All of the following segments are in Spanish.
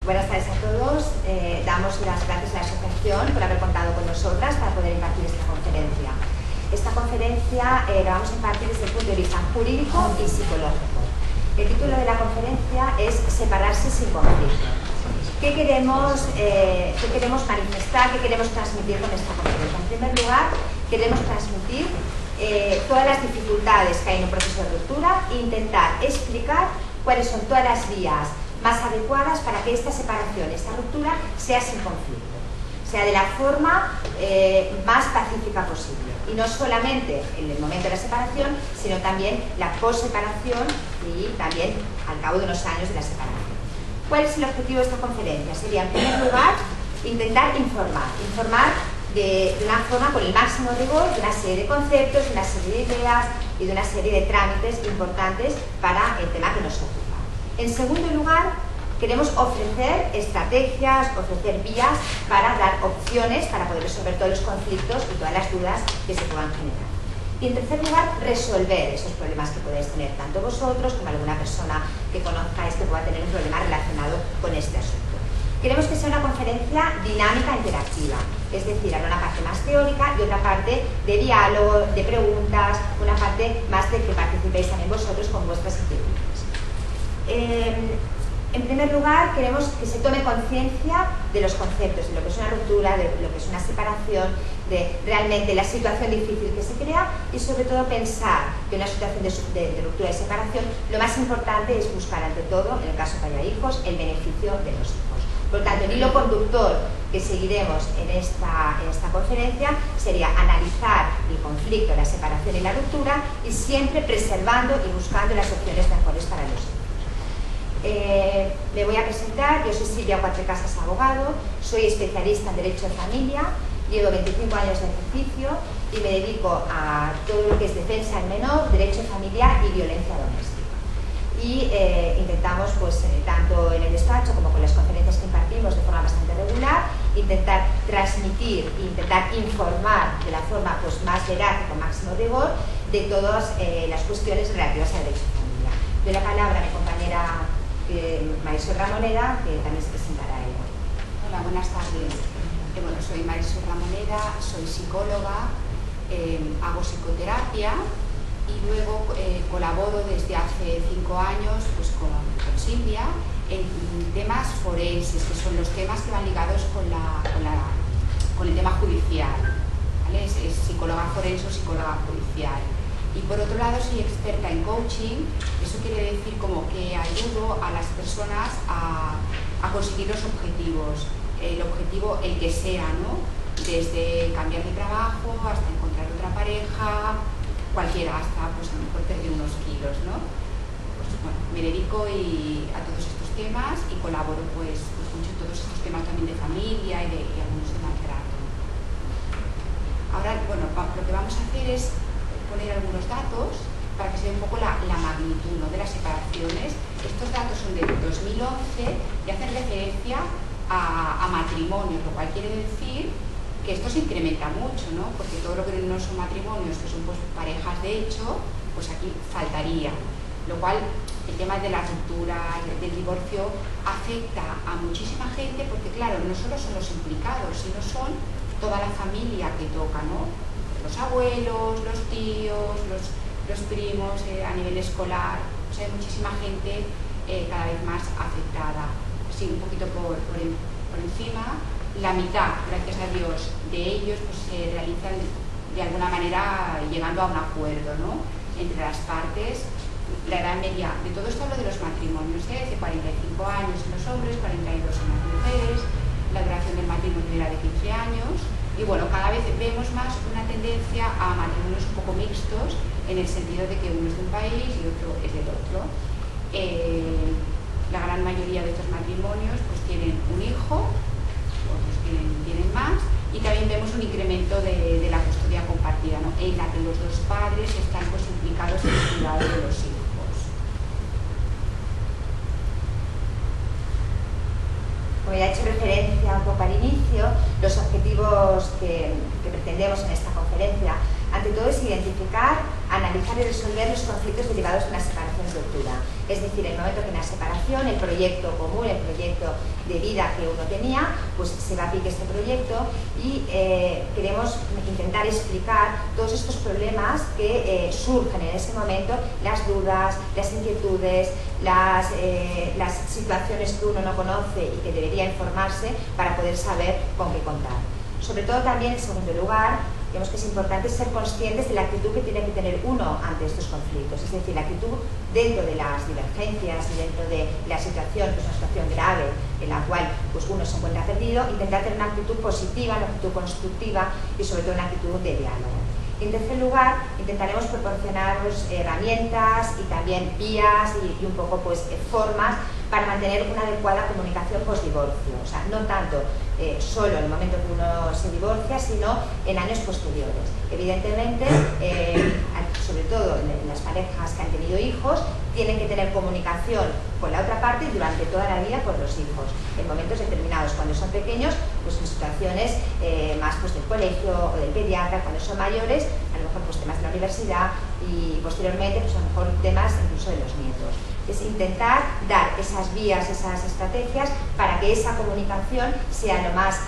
Buenas tardes a todos. Damos las gracias a la asociación por haber contado con nosotras para poder impartir esta conferencia. Esta conferencia la vamos a impartir desde el punto de vista jurídico y psicológico. El título de la conferencia es Separarse sin conflicto. ¿Qué queremos manifestar, qué queremos transmitir con esta conferencia? En primer lugar, queremos transmitir todas las dificultades que hay en un proceso de ruptura e intentar explicar cuáles son todas las vías más adecuadas para que esta separación, esta ruptura, sea sin conflicto, sea de la forma más pacífica posible. Y no solamente en el momento de la separación, sino también la post-separación y también al cabo de unos años de la separación. ¿Cuál es el objetivo de esta conferencia? Sería, en primer lugar, intentar informar de una forma con el máximo rigor de una serie de conceptos, de una serie de ideas y de una serie de trámites importantes para el tema que nos ocupa. En segundo lugar, queremos ofrecer estrategias, ofrecer vías para dar opciones para poder resolver todos los conflictos y todas las dudas que se puedan generar. Y en tercer lugar, resolver esos problemas que podéis tener tanto vosotros como alguna persona que conozcáis que pueda tener un problema relacionado con este asunto. Queremos que sea una conferencia dinámica e interactiva, es decir, habrá una parte más teórica y otra parte de diálogo, de preguntas, una parte más de que participéis también vosotros con vuestras inquietudes. En primer lugar, queremos que se tome conciencia de los conceptos, de lo que es una ruptura, de lo que es una separación, de realmente la situación difícil que se crea y sobre todo pensar que en una situación de ruptura y separación lo más importante es buscar ante todo, en el caso que haya hijos, el beneficio de los hijos. Por lo tanto, el hilo conductor que seguiremos en esta conferencia sería analizar el conflicto, la separación y la ruptura y siempre preservando y buscando las opciones mejores para los hijos. Me voy a presentar, yo soy Silvia Cuatrecasas, abogado, soy especialista en Derecho de Familia, llevo 25 años de ejercicio y me dedico a todo lo que es defensa del menor, derecho familiar y violencia doméstica. Y intentamos, pues, tanto en el despacho como con las conferencias que impartimos de forma bastante regular, intentar transmitir e intentar informar de la forma pues, más veraz y con máximo rigor de todas las cuestiones relativas al derecho de familia. Doy la palabra a mi compañera Marisol Ramoneda, que también se presentará ella. Hola, buenas tardes. Bueno, soy Marisol Ramoneda, soy psicóloga, hago psicoterapia y luego colaboro desde hace 5 años pues, con Silvia en temas forenses, que son los temas que van ligados con el tema judicial, ¿vale? Es psicóloga forense o psicóloga judicial. Y por otro lado soy experta en coaching, eso quiere decir como que ayudo a las personas a conseguir los objetivos, el objetivo el que sea, ¿no? Desde cambiar de trabajo hasta encontrar otra pareja, cualquiera, hasta pues a lo mejor perder unos kilos, ¿no? Pues, bueno, me dedico a todos estos temas y colaboro pues mucho en todos estos temas también de familia y algunos de maltrato. Ahora, bueno, lo que vamos a hacer es poner algunos datos para que se vea un poco la magnitud, ¿no? De las separaciones. Estos datos son de 2011 y hacen referencia a matrimonios, lo cual quiere decir que esto se incrementa mucho, ¿no? Porque todo lo que no son matrimonios, que son pues, parejas de hecho, pues aquí faltaría. Lo cual, el tema de las rupturas, del divorcio, afecta a muchísima gente porque, claro, no solo son los implicados, sino son toda la familia que toca, ¿no? Los abuelos, los tíos, los primos a nivel escolar, o sea, hay muchísima gente cada vez más afectada. Sí, un poquito por encima, la mitad, gracias a Dios, de ellos pues, se realizan de alguna manera llegando a un acuerdo, ¿no? Entre las partes. La edad media, de todo esto hablo de los matrimonios, de 45 años en los hombres, 42 en las mujeres, la duración del matrimonio era de 15 años. Y bueno, cada vez vemos más una tendencia a matrimonios un poco mixtos, en el sentido de que uno es de un país y otro es del otro. La gran mayoría de estos matrimonios pues tienen un hijo, otros tienen más, y también vemos un incremento de la custodia compartida, ¿no? En la que los dos padres están pues, implicados en el cuidado de los hijos. Como ya he hecho referencia un poco al inicio, los objetivos que pretendemos en esta conferencia, ante todo es identificar a analizar y resolver los conflictos derivados de una separación-ruptura. Es decir, en el momento que en la separación, el proyecto común, el proyecto de vida que uno tenía, pues se va a pique este proyecto y queremos intentar explicar todos estos problemas que surgen en ese momento, las dudas, las inquietudes, las situaciones que uno no conoce y que debería informarse para poder saber con qué contar. Sobre todo también, en segundo lugar, creemos que es importante ser conscientes de la actitud que tiene que tener uno ante estos conflictos, es decir, la actitud dentro de las divergencias y dentro de la situación, que es una situación grave en la cual pues, uno se encuentra perdido, intentar tener una actitud positiva, una actitud constructiva y sobre todo una actitud de diálogo. En tercer lugar, intentaremos proporcionaros herramientas y también vías y un poco pues, formas para mantener una adecuada comunicación post-divorcio. O sea, no tanto solo en el momento que uno se divorcia, sino en años posteriores. Evidentemente, sobre todo en las parejas que han tenido hijos, tienen que tener comunicación con la otra parte durante toda la vida con los hijos, en momentos determinados, cuando son pequeños, pues en situaciones más pues, del colegio o del pediatra, cuando son mayores, a lo mejor pues, temas de la universidad y posteriormente pues, a lo mejor temas incluso de los nietos. Es intentar dar esas vías, esas estrategias para que esa comunicación sea lo más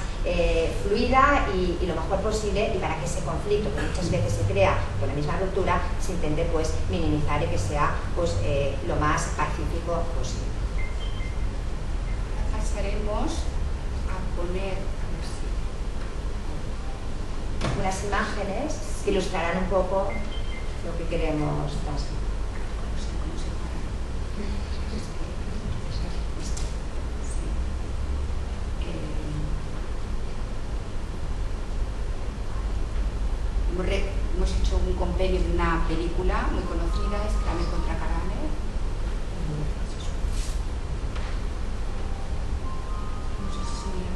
fluida y lo mejor posible y para que ese conflicto que muchas veces se crea con la misma ruptura se intente pues, minimizar y que sea pues, lo más pacífico posible. Pasaremos a poner unas imágenes que ilustrarán un poco lo que queremos transmitir. Hemos hecho un compendio de una película muy conocida, es Kramer contra Kramer. No sé si se mira.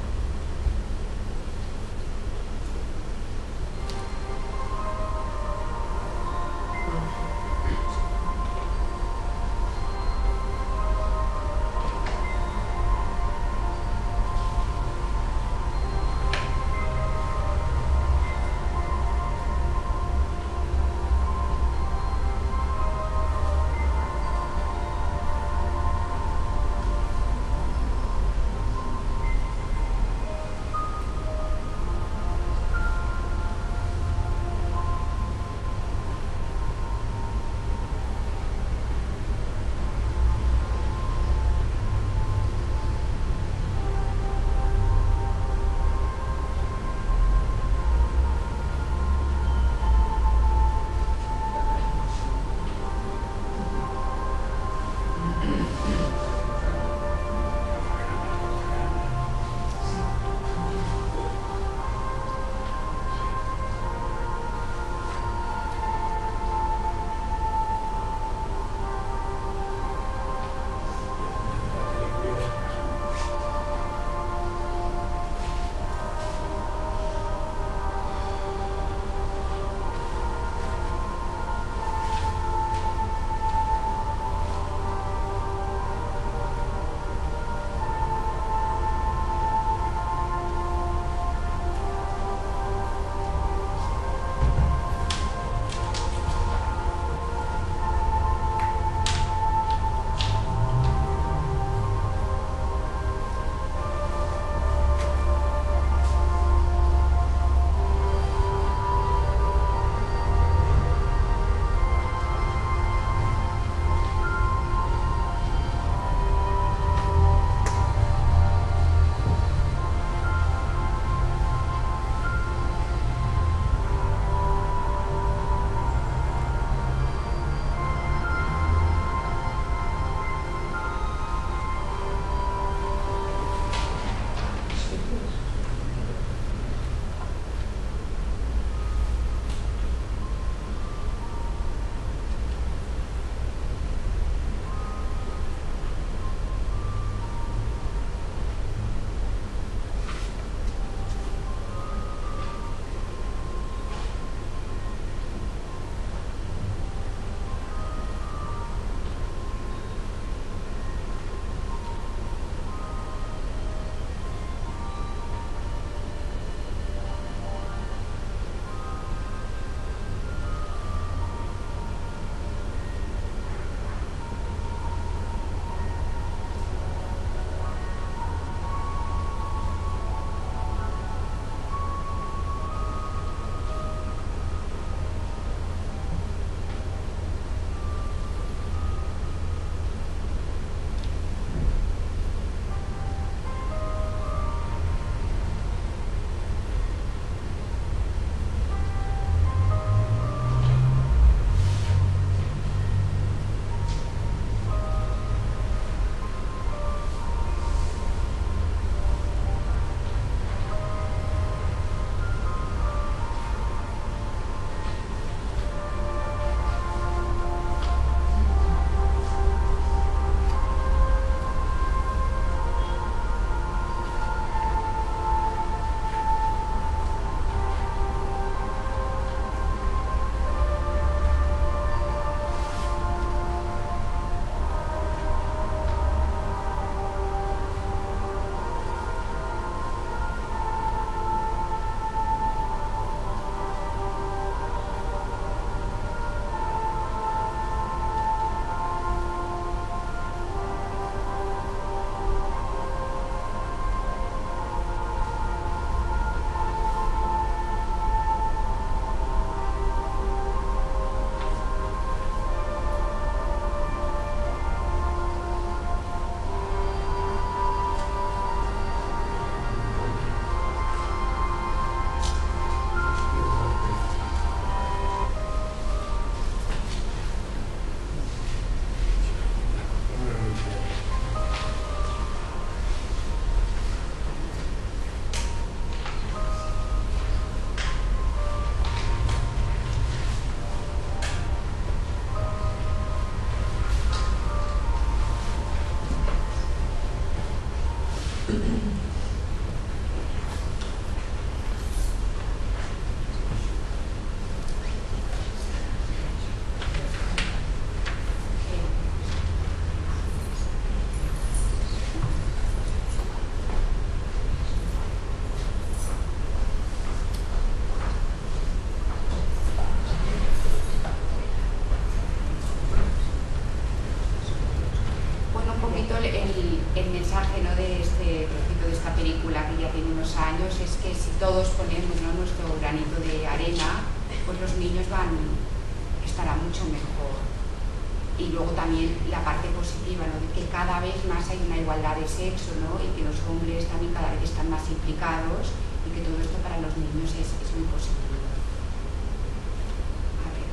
mensaje, ¿no?, de este trocito de esta película que ya tiene unos años es que si todos ponemos, ¿no?, nuestro granito de arena, pues los niños estarán mucho mejor. Y luego también la parte positiva, ¿no?, de que cada vez más hay una igualdad de sexo, ¿no?, y que los hombres también cada vez están más implicados y que todo esto para los niños es muy positivo. A ver.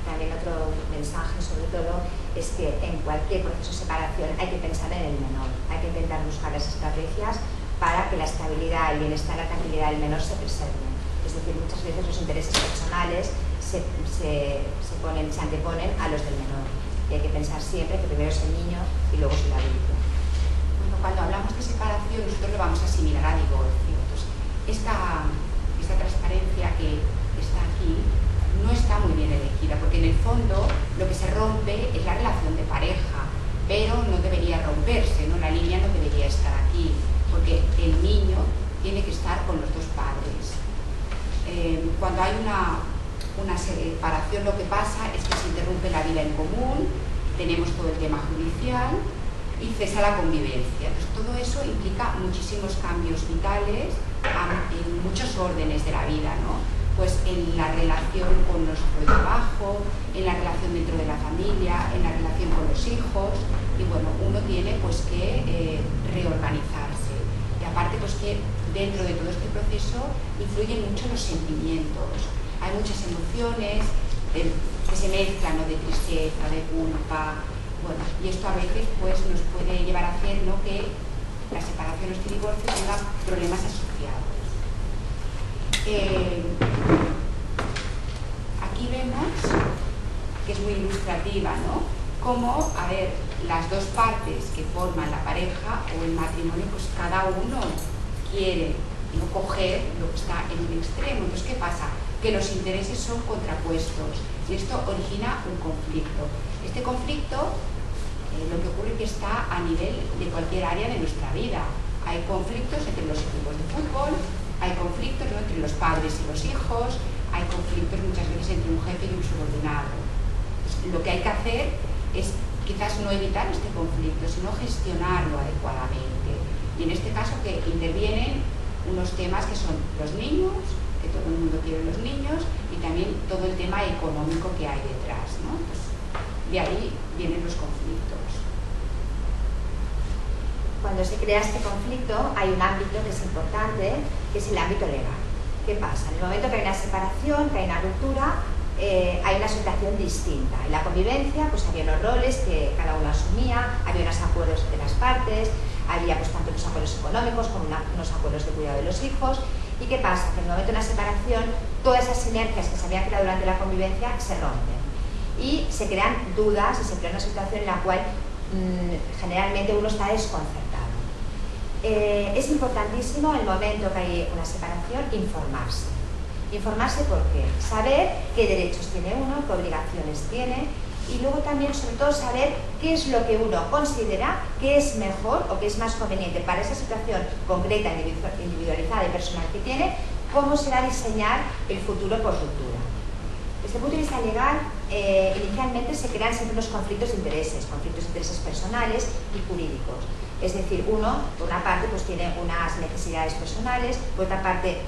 También otro mensaje, sobre todo, es que en cualquier proceso de separación hay que pensar en el menor, hay que intentar buscar las estrategias para que la estabilidad, el bienestar, la tranquilidad del menor se preserven. Es decir, muchas veces los intereses personales se anteponen a los del menor. Y hay que pensar siempre que primero es el niño y luego es el adulto. Bueno, cuando hablamos de separación, nosotros lo vamos a asimilar a divorcio. Entonces, esta transparencia que está aquí no está muy bien elegida, porque en el fondo lo que se rompe es la relación de pareja, pero no debería romperse, ¿no? La línea no debería estar aquí, porque el niño tiene que estar con los dos padres. Cuando hay una separación, lo que pasa es que se interrumpe la vida en común, tenemos todo el tema judicial y cesa la convivencia. Entonces, todo eso implica muchísimos cambios vitales en muchos órdenes de la vida, ¿no? Pues en la relación con los de trabajo, en la relación dentro de la familia, en la relación con los hijos, y bueno, uno tiene pues que reorganizarse. Y aparte pues que dentro de todo este proceso influyen mucho los sentimientos. Hay muchas emociones que se mezclan, ¿no?, de tristeza, de culpa, bueno, y esto a veces pues nos puede llevar a hacer, ¿no?, que la separación o este divorcio tenga problemas asociados. Aquí vemos que es muy ilustrativa, ¿no?, cómo, a ver, las dos partes que forman la pareja o el matrimonio, pues cada uno quiere no coger lo que está en un extremo. Entonces, ¿qué pasa? Que los intereses son contrapuestos y esto origina un conflicto. Este conflicto, lo que ocurre es que está a nivel de cualquier área de nuestra vida. Hay conflictos entre los equipos de fútbol, hay conflictos, ¿no?, entre los padres y los hijos, hay conflictos muchas veces entre un jefe y un subordinado. Pues, lo que hay que hacer es quizás no evitar este conflicto, sino gestionarlo adecuadamente. Y en este caso que intervienen unos temas que son los niños, que todo el mundo quiere los niños, y también todo el tema económico que hay detrás, ¿no? Pues de ahí vienen los conflictos. Cuando se crea este conflicto hay un ámbito que es importante, que es el ámbito legal. ¿Qué pasa? En el momento que hay una separación, que hay una ruptura, hay una situación distinta. En la convivencia pues había unos roles que cada uno asumía, había unos acuerdos de las partes, había pues tanto unos acuerdos económicos como unos acuerdos de cuidado de los hijos. ¿Y qué pasa? Que en el momento de una separación todas esas sinergias que se habían creado durante la convivencia se rompen y se crean dudas y se crea una situación en la cual generalmente uno está desconcertado. Es importantísimo en el momento que hay una separación informarse. Informarse por qué, saber qué derechos tiene uno, qué obligaciones tiene, y luego también, sobre todo, saber qué es lo que uno considera que es mejor o que es más conveniente para esa situación concreta, individualizada y personal que tiene, cómo será diseñar el futuro por ruptura. Desde el punto de vista legal, inicialmente se crean siempre unos conflictos de intereses personales y jurídicos. Es decir, uno, por una parte, pues tiene unas necesidades personales, por otra parte,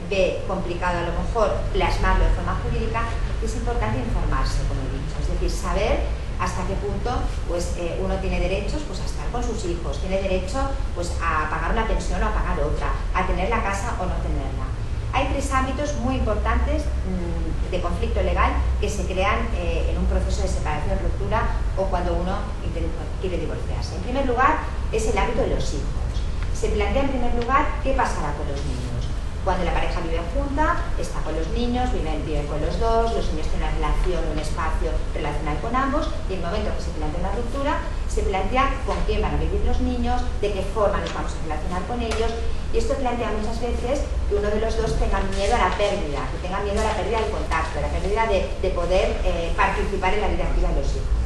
ve complicado a lo mejor plasmarlo de forma jurídica. Es importante informarse, como he dicho, es decir, saber hasta qué punto pues, uno tiene derechos pues, a estar con sus hijos, tiene derecho pues, a pagar una pensión o a pagar otra, a tener la casa o no tenerla. Hay tres ámbitos muy importantes de conflicto legal que se crean en un proceso de separación, ruptura o cuando uno quiere divorciarse. En primer lugar, es el ámbito de los hijos. Se plantea en primer lugar qué pasará con los niños. Cuando la pareja vive junta, está con los niños, viven con los dos, los niños tienen una relación, un espacio relacional con ambos, y en el momento que se plantea una ruptura, se plantea con quién van a vivir los niños, de qué forma nos vamos a relacionar con ellos, y esto plantea muchas veces que uno de los dos tenga miedo a la pérdida, que tenga miedo a la pérdida del contacto, a la pérdida de poder participar en la vida activa de los hijos.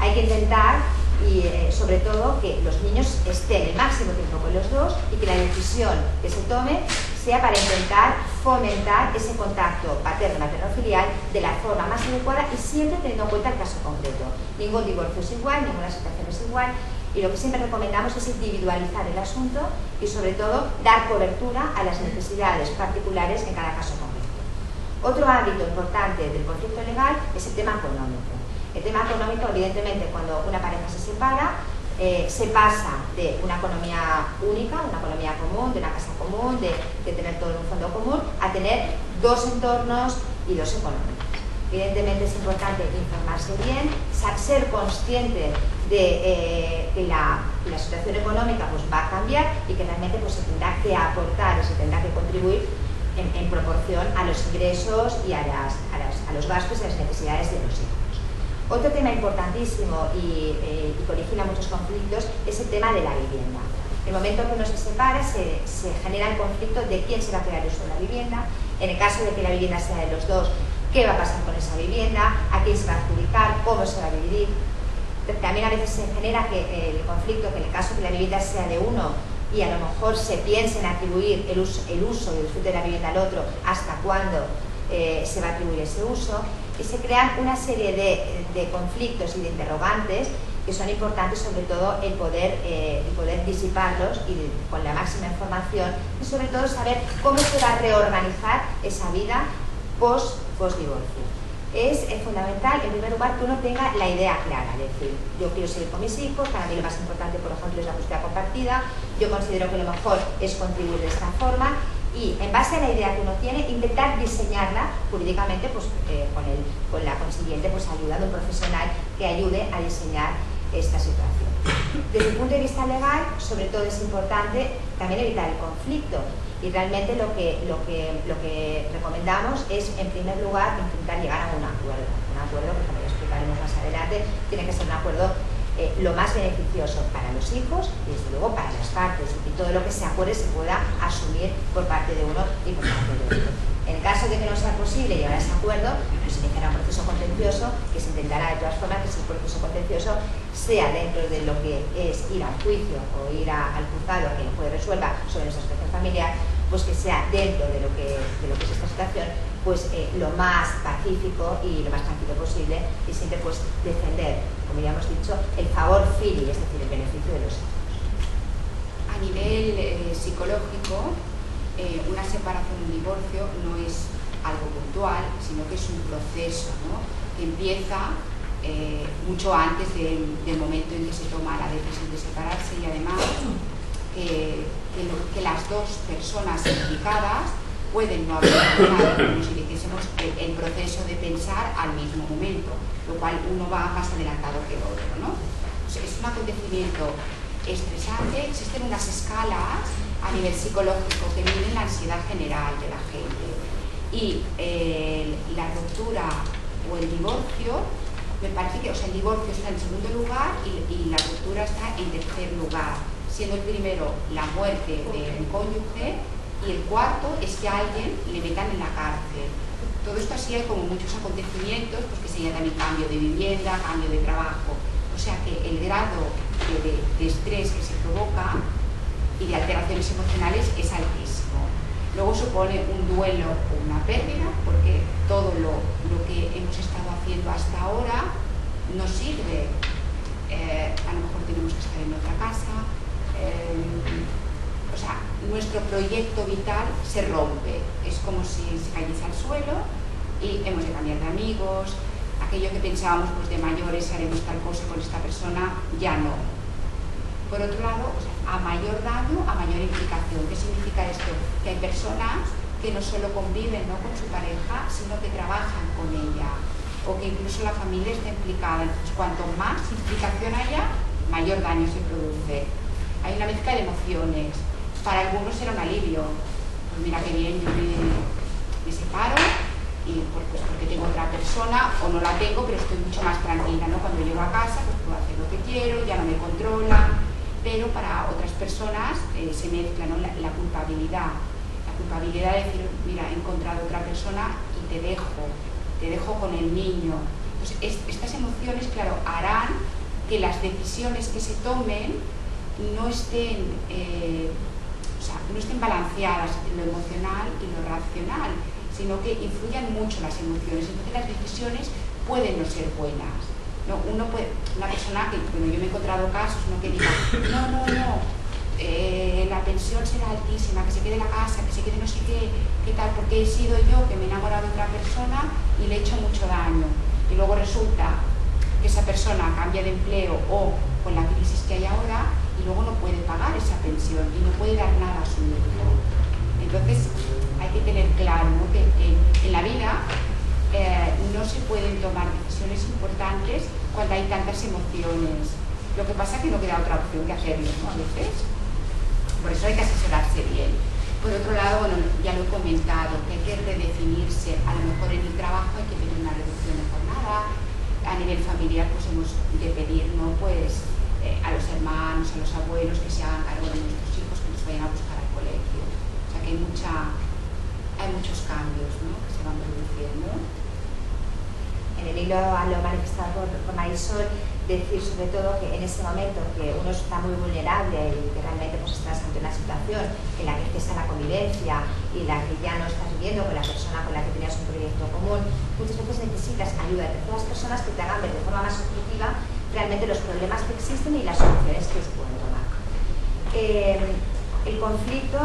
Hay que intentar, y sobre todo, que los niños estén el máximo tiempo con los dos y que la decisión que se tome sea para intentar fomentar ese contacto paterno-materno-filial de la forma más adecuada y siempre teniendo en cuenta el caso concreto. Ningún divorcio es igual, ninguna situación es igual Y lo que siempre recomendamos es individualizar el asunto y sobre todo dar cobertura a las necesidades particulares en cada caso concreto. Otro ámbito importante del conflicto legal es el tema económico. El tema económico, evidentemente, cuando una pareja se separa, se pasa de una economía única, una economía común, de una casa común, de tener todo en un fondo común, a tener dos entornos y dos económicos. Evidentemente es importante informarse bien, ser consciente de que la situación económica pues, va a cambiar y que realmente pues, se tendrá que aportar y se tendrá que contribuir en proporción a los ingresos y a los gastos y a las necesidades de los hijos. Otro tema importantísimo y que origina muchos conflictos es el tema de la vivienda. En el momento que uno se separa se genera el conflicto de quién se va a quedar el uso de la vivienda. En el caso de que la vivienda sea de los dos, qué va a pasar con esa vivienda, a quién se va a adjudicar, cómo se va a dividir. También a veces se genera el conflicto que en el caso que la vivienda sea de uno y a lo mejor se piense en atribuir el uso y el disfrute de la vivienda al otro, hasta cuándo se va a atribuir ese uso. Y se crean una serie de conflictos y de interrogantes que son importantes, sobre todo el poder disiparlos y con la máxima información y sobre todo saber cómo se va a reorganizar esa vida post-divorcio. Es fundamental, en primer lugar, que uno tenga la idea clara, es decir, yo quiero seguir con mis hijos, para mí lo más importante, por ejemplo, es la custodia compartida, yo considero que lo mejor es contribuir de esta forma y, en base a la idea que uno tiene, intentar diseñarla jurídicamente pues, con la consiguiente pues, ayuda de un profesional que ayude a diseñar esta situación. Desde el punto de vista legal, sobre todo es importante también evitar el conflicto. Y realmente lo que recomendamos es, en primer lugar, intentar llegar a un acuerdo que, como ya explicaremos más adelante, tiene que ser un acuerdo lo más beneficioso para los hijos y, desde luego, para las partes, y que todo lo que se acuerde se pueda asumir por parte de uno y por parte de otro. En el caso de que no sea posible llegar a ese acuerdo, pues se iniciará un proceso contencioso que se intentará, de todas formas, que ese proceso contencioso sea dentro de lo que es ir a un juicio o ir al juzgado a que el juez resuelva sobre esa situación familiar, pues que sea dentro de lo que es esta situación, pues lo más pacífico y lo más tranquilo posible y siempre pues defender, como ya hemos dicho, el favor fili, es decir, el beneficio de los hijos. A nivel psicológico, una separación, un divorcio no es algo puntual, sino que es un proceso, ¿no? Que empieza mucho antes del momento en que se toma la decisión de separarse y además que las dos personas implicadas pueden no haber empezado, como si dijésemos, el proceso de pensar al mismo momento, lo cual uno va más adelantado que el otro, ¿no? Pues es un acontecimiento estresante. Existen unas escalas a nivel psicológico que miden la ansiedad general de la gente y la ruptura o el divorcio, me parece que el divorcio está en segundo lugar y la ruptura está en tercer lugar, siendo el primero la muerte de un cónyuge y el cuarto es que a alguien le metan en la cárcel. Todo esto así hay como muchos acontecimientos, pues que sería también cambio de vivienda, cambio de trabajo, o sea que el grado de estrés que se provoca y de alteraciones emocionales es altísimo. Luego supone un duelo o una pérdida, porque todo lo que hemos estado haciendo hasta ahora no sirve. A lo mejor tenemos que estar en otra casa, o sea, nuestro proyecto vital se rompe, es como si se cayese al suelo y hemos de cambiar de amigos, aquello que pensábamos pues de mayores haremos tal cosa con esta persona, ya no. Por otro lado, a mayor daño, a mayor implicación. ¿Qué significa esto? Que hay personas que no solo conviven, ¿no?, con su pareja, sino que trabajan con ella, o que incluso la familia está implicada. Entonces, cuanto más implicación haya, mayor daño se produce. Hay una mezcla de emociones. Para algunos era un alivio. Pues mira qué bien, yo me separo y pues porque tengo otra persona, o no la tengo, pero estoy mucho más tranquila, ¿no? Cuando llego a casa, pues puedo hacer lo que quiero, ya no me controla. Pero para otras personas se mezcla, ¿no?, la culpabilidad. La culpabilidad de decir, mira, he encontrado otra persona y te dejo con el niño. Entonces, estas emociones, claro, harán que las decisiones que se tomen no estén balanceadas entre lo emocional y lo racional, sino que influyan mucho las emociones. Entonces las decisiones pueden no ser buenas. No, una persona que, bueno, yo me he encontrado casos, ¿no?, que diga, no, la pensión será altísima, que se quede la casa, que se quede no sé qué tal, porque he sido yo que me he enamorado de otra persona y le he hecho mucho daño. Y luego resulta que esa persona cambia de empleo o con la crisis que hay ahora y luego no puede pagar esa pensión y no puede dar nada a su hijo. Entonces hay que tener claro, ¿no?, que en la vida no se pueden tomar decisiones importantes cuando hay tantas emociones. Lo que pasa es que no queda otra opción que hacerlo, ¿no?, a veces. Por eso hay que asesorarse bien. Por otro lado, bueno, ya lo he comentado, que hay que redefinirse. A lo mejor en el trabajo hay que pedir una reducción de jornada. A nivel familiar, pues hemos de pedir, ¿no?, pues a los hermanos, a los abuelos que se hagan cargo de nuestros hijos, que nos vayan a buscar al colegio. O sea que hay muchos cambios, ¿no?, que se van produciendo. En el hilo a lo manifestado por Marisol, decir sobre todo que en ese momento que uno está muy vulnerable y que realmente pues estás ante una situación en la que cesa la convivencia y la que ya no estás viviendo con la persona con la que tenías un proyecto común, muchas veces necesitas ayuda de terceras personas que te hagan ver de forma más objetiva realmente los problemas que existen y las soluciones que se pueden tomar. El conflicto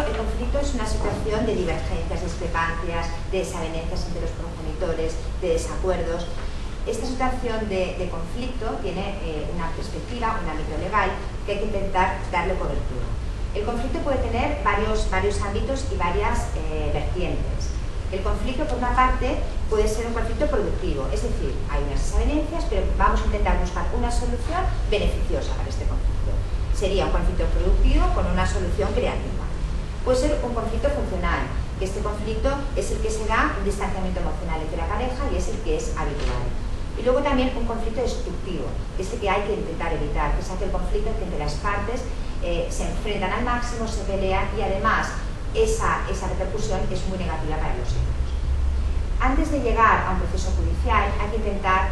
es una situación de divergencias, discrepancias, de desavenencias entre los progenitores, de desacuerdos. Esta situación de conflicto tiene una perspectiva, un ámbito legal que hay que intentar darle cobertura. El conflicto puede tener varios ámbitos y varias vertientes. El conflicto, por una parte, puede ser un conflicto productivo, es decir, hay unas desavenencias, pero vamos a intentar buscar una solución beneficiosa para este conflicto. Sería un conflicto productivo con una solución creativa. Puede ser un conflicto funcional, que este conflicto es el que se da un distanciamiento emocional entre la pareja y es el que es habitual. Y luego también un conflicto destructivo, que es el que hay que intentar evitar, que es aquel conflicto en que entre las partes se enfrentan al máximo, se pelean y además esa repercusión es muy negativa para los hijos. Antes de llegar a un proceso judicial hay que intentar,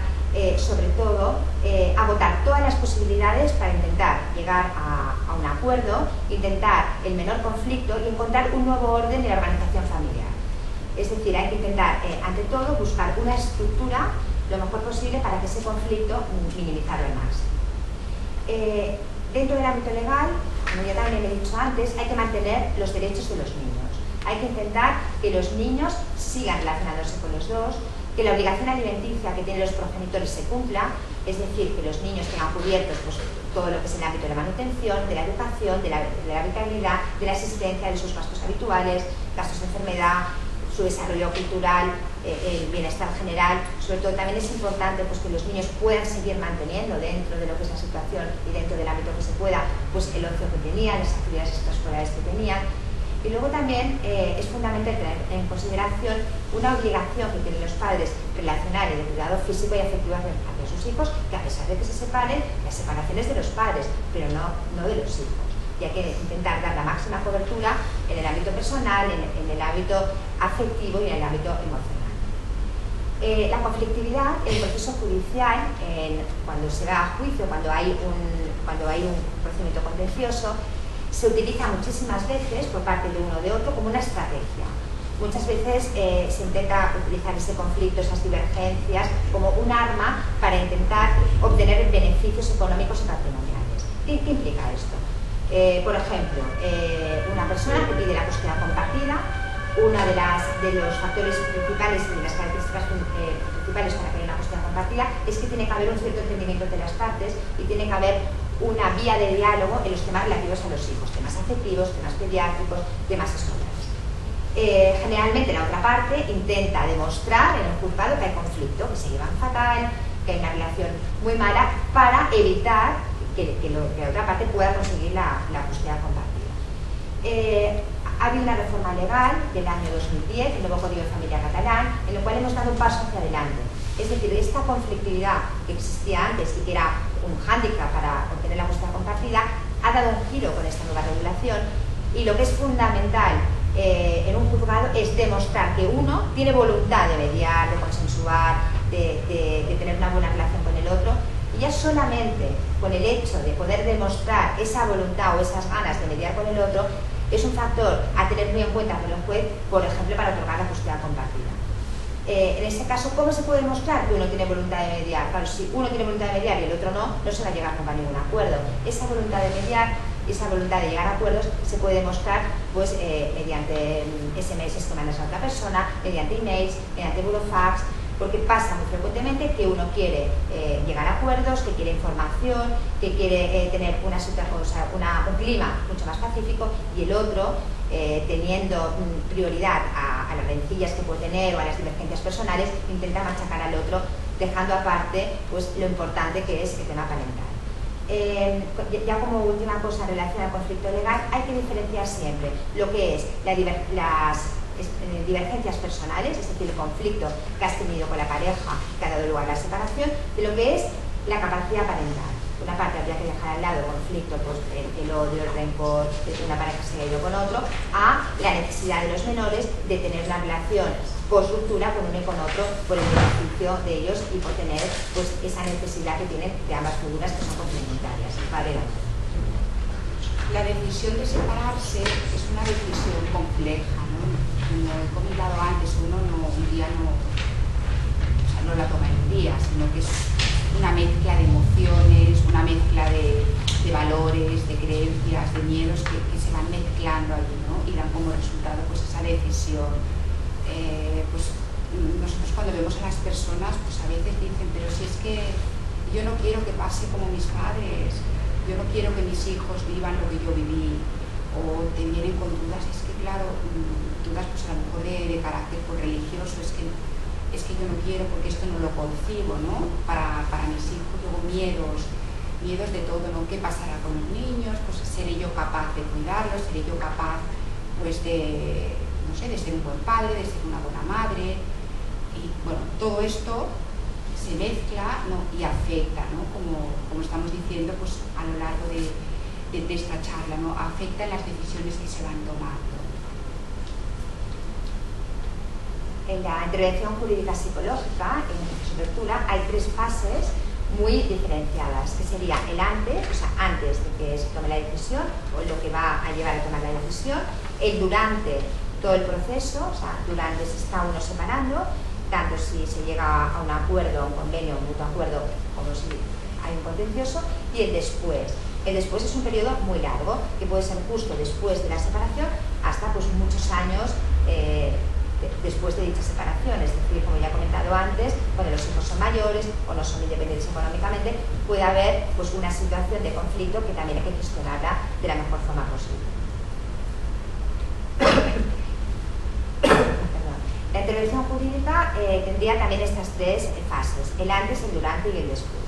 sobre todo, agotar todas las posibilidades para intentar llegar a un acuerdo, intentar el menor conflicto y encontrar un nuevo orden de la organización familiar. Es decir, hay que intentar, ante todo, buscar una estructura lo mejor posible para que ese conflicto minimizarlo al máximo. Dentro del ámbito legal, como ya también he dicho antes, hay que mantener los derechos de los niños. Hay que intentar que los niños sigan relacionándose con los dos, que la obligación alimenticia que tienen los progenitores se cumpla, es decir, que los niños tengan cubiertos pues, todo lo que es el ámbito de la manutención, de la educación, de la habitabilidad, de la existencia de sus gastos habituales, gastos de enfermedad, su desarrollo cultural, el bienestar general. Sobre todo también es importante pues, que los niños puedan seguir manteniendo dentro de lo que es la situación y dentro del ámbito que se pueda, pues el ocio que tenían, las actividades extraescolares que tenían. Y luego también es fundamental tener en consideración una obligación que tienen los padres relacional y de cuidado físico y afectivo hacia sus hijos, que a pesar de que se separen, la separación es de los padres, pero no de los hijos. Y hay que intentar dar la máxima cobertura en el ámbito personal, en el ámbito afectivo y en el ámbito emocional. La conflictividad, el proceso judicial, cuando se va a juicio, cuando hay un procedimiento contencioso, se utiliza muchísimas veces por parte de uno o de otro como una estrategia. Muchas veces se intenta utilizar ese conflicto, esas divergencias, como un arma para intentar obtener beneficios económicos y patrimoniales. ¿Qué implica esto? Por ejemplo, una persona que pide la custodia compartida, uno de los factores principales y de las características principales para pedir una custodia compartida es que tiene que haber un cierto entendimiento de las partes y tiene que haber una vía de diálogo en los temas relativos a los hijos, temas afectivos, temas pediátricos, temas escolares. Generalmente la otra parte intenta demostrar en el juzgado que hay conflicto, que se llevan fatal, que hay una relación muy mala, para evitar que la otra parte pueda conseguir la custodia compartida. Ha habido una reforma legal del año 2010, el nuevo Código de Familia catalán, en el cual hemos dado un paso hacia adelante. Es decir, esta conflictividad que existía antes y que era un hándicap para obtener la custodia compartida, ha dado un giro con esta nueva regulación y lo que es fundamental en un juzgado es demostrar que uno tiene voluntad de mediar, de consensuar, de tener una buena relación con el otro. Y ya solamente con el hecho de poder demostrar esa voluntad o esas ganas de mediar con el otro es un factor a tener muy en cuenta por el juez, por ejemplo, para otorgar la custodia compartida. En este caso, ¿cómo se puede demostrar que uno tiene voluntad de mediar? Claro, si uno tiene voluntad de mediar y el otro no, no se va a llegar nunca a ningún acuerdo. Esa voluntad de mediar, esa voluntad de llegar a acuerdos se puede demostrar pues, mediante SMS que mandas a otra persona, mediante emails, mediante burofax, porque pasa muy frecuentemente que uno quiere llegar a acuerdos, que quiere información, que quiere tener un clima mucho más pacífico, y el otro, teniendo prioridad a las rencillas que puede tener o a las divergencias personales, intenta machacar al otro, dejando aparte pues, lo importante que es el tema parental. Ya como última cosa en relación al conflicto legal, hay que diferenciar siempre lo que es las divergencias personales, es decir, el conflicto que has tenido con la pareja que ha dado lugar a la separación, de lo que es la capacidad parental. Por una parte habría que dejar al lado el conflicto, pues, el odio, el rencor de que una pareja se haya ido con otro, a la necesidad de los menores de tener una relación post-ruptura con uno y con otro por el beneficio de ellos y por tener pues, esa necesidad que tienen de ambas figuras que son complementarias. Vale. La decisión de separarse es una decisión compleja, ¿no? Como he comentado antes, uno un día no la toma en un día, sino que es una mezcla de emociones, una mezcla de valores, de creencias, de miedos que se van mezclando allí, ¿no? Y dan como resultado pues, esa decisión. Pues nosotros cuando vemos a las personas, pues a veces dicen, pero si es que yo no quiero que pase como mis padres, yo no quiero que mis hijos vivan lo que yo viví, o te vienen con dudas, es que claro, dudas pues a lo mejor de carácter pues, religioso, es que yo no quiero porque esto no lo concibo, ¿no? Para mis hijos, luego miedos de todo, ¿no? ¿Qué pasará con los niños? Pues seré yo capaz de cuidarlos, seré yo capaz pues de, no sé, de ser un buen padre, de ser una buena madre, y bueno, todo esto se mezcla, ¿no? Y afecta, ¿no? Como estamos diciendo pues a lo largo de esta charla, ¿no? Afecta en las decisiones que se van tomando. En la intervención jurídica psicológica, en el proceso de ruptura, hay tres fases muy diferenciadas, que sería el antes, o sea, antes de que se tome la decisión, o lo que va a llevar a tomar la decisión, el durante todo el proceso, o sea, durante se está uno separando, tanto si se llega a un acuerdo, un convenio, un mutuo acuerdo, como si hay un contencioso, y el después. El después es un periodo muy largo, que puede ser justo después de la separación hasta pues, muchos años después de dicha separación, es decir, como ya he comentado antes, cuando los hijos son mayores o no son independientes económicamente, puede haber pues, una situación de conflicto que también hay que gestionarla de la mejor forma posible. La intervención jurídica tendría también estas tres fases, el antes, el durante y el después.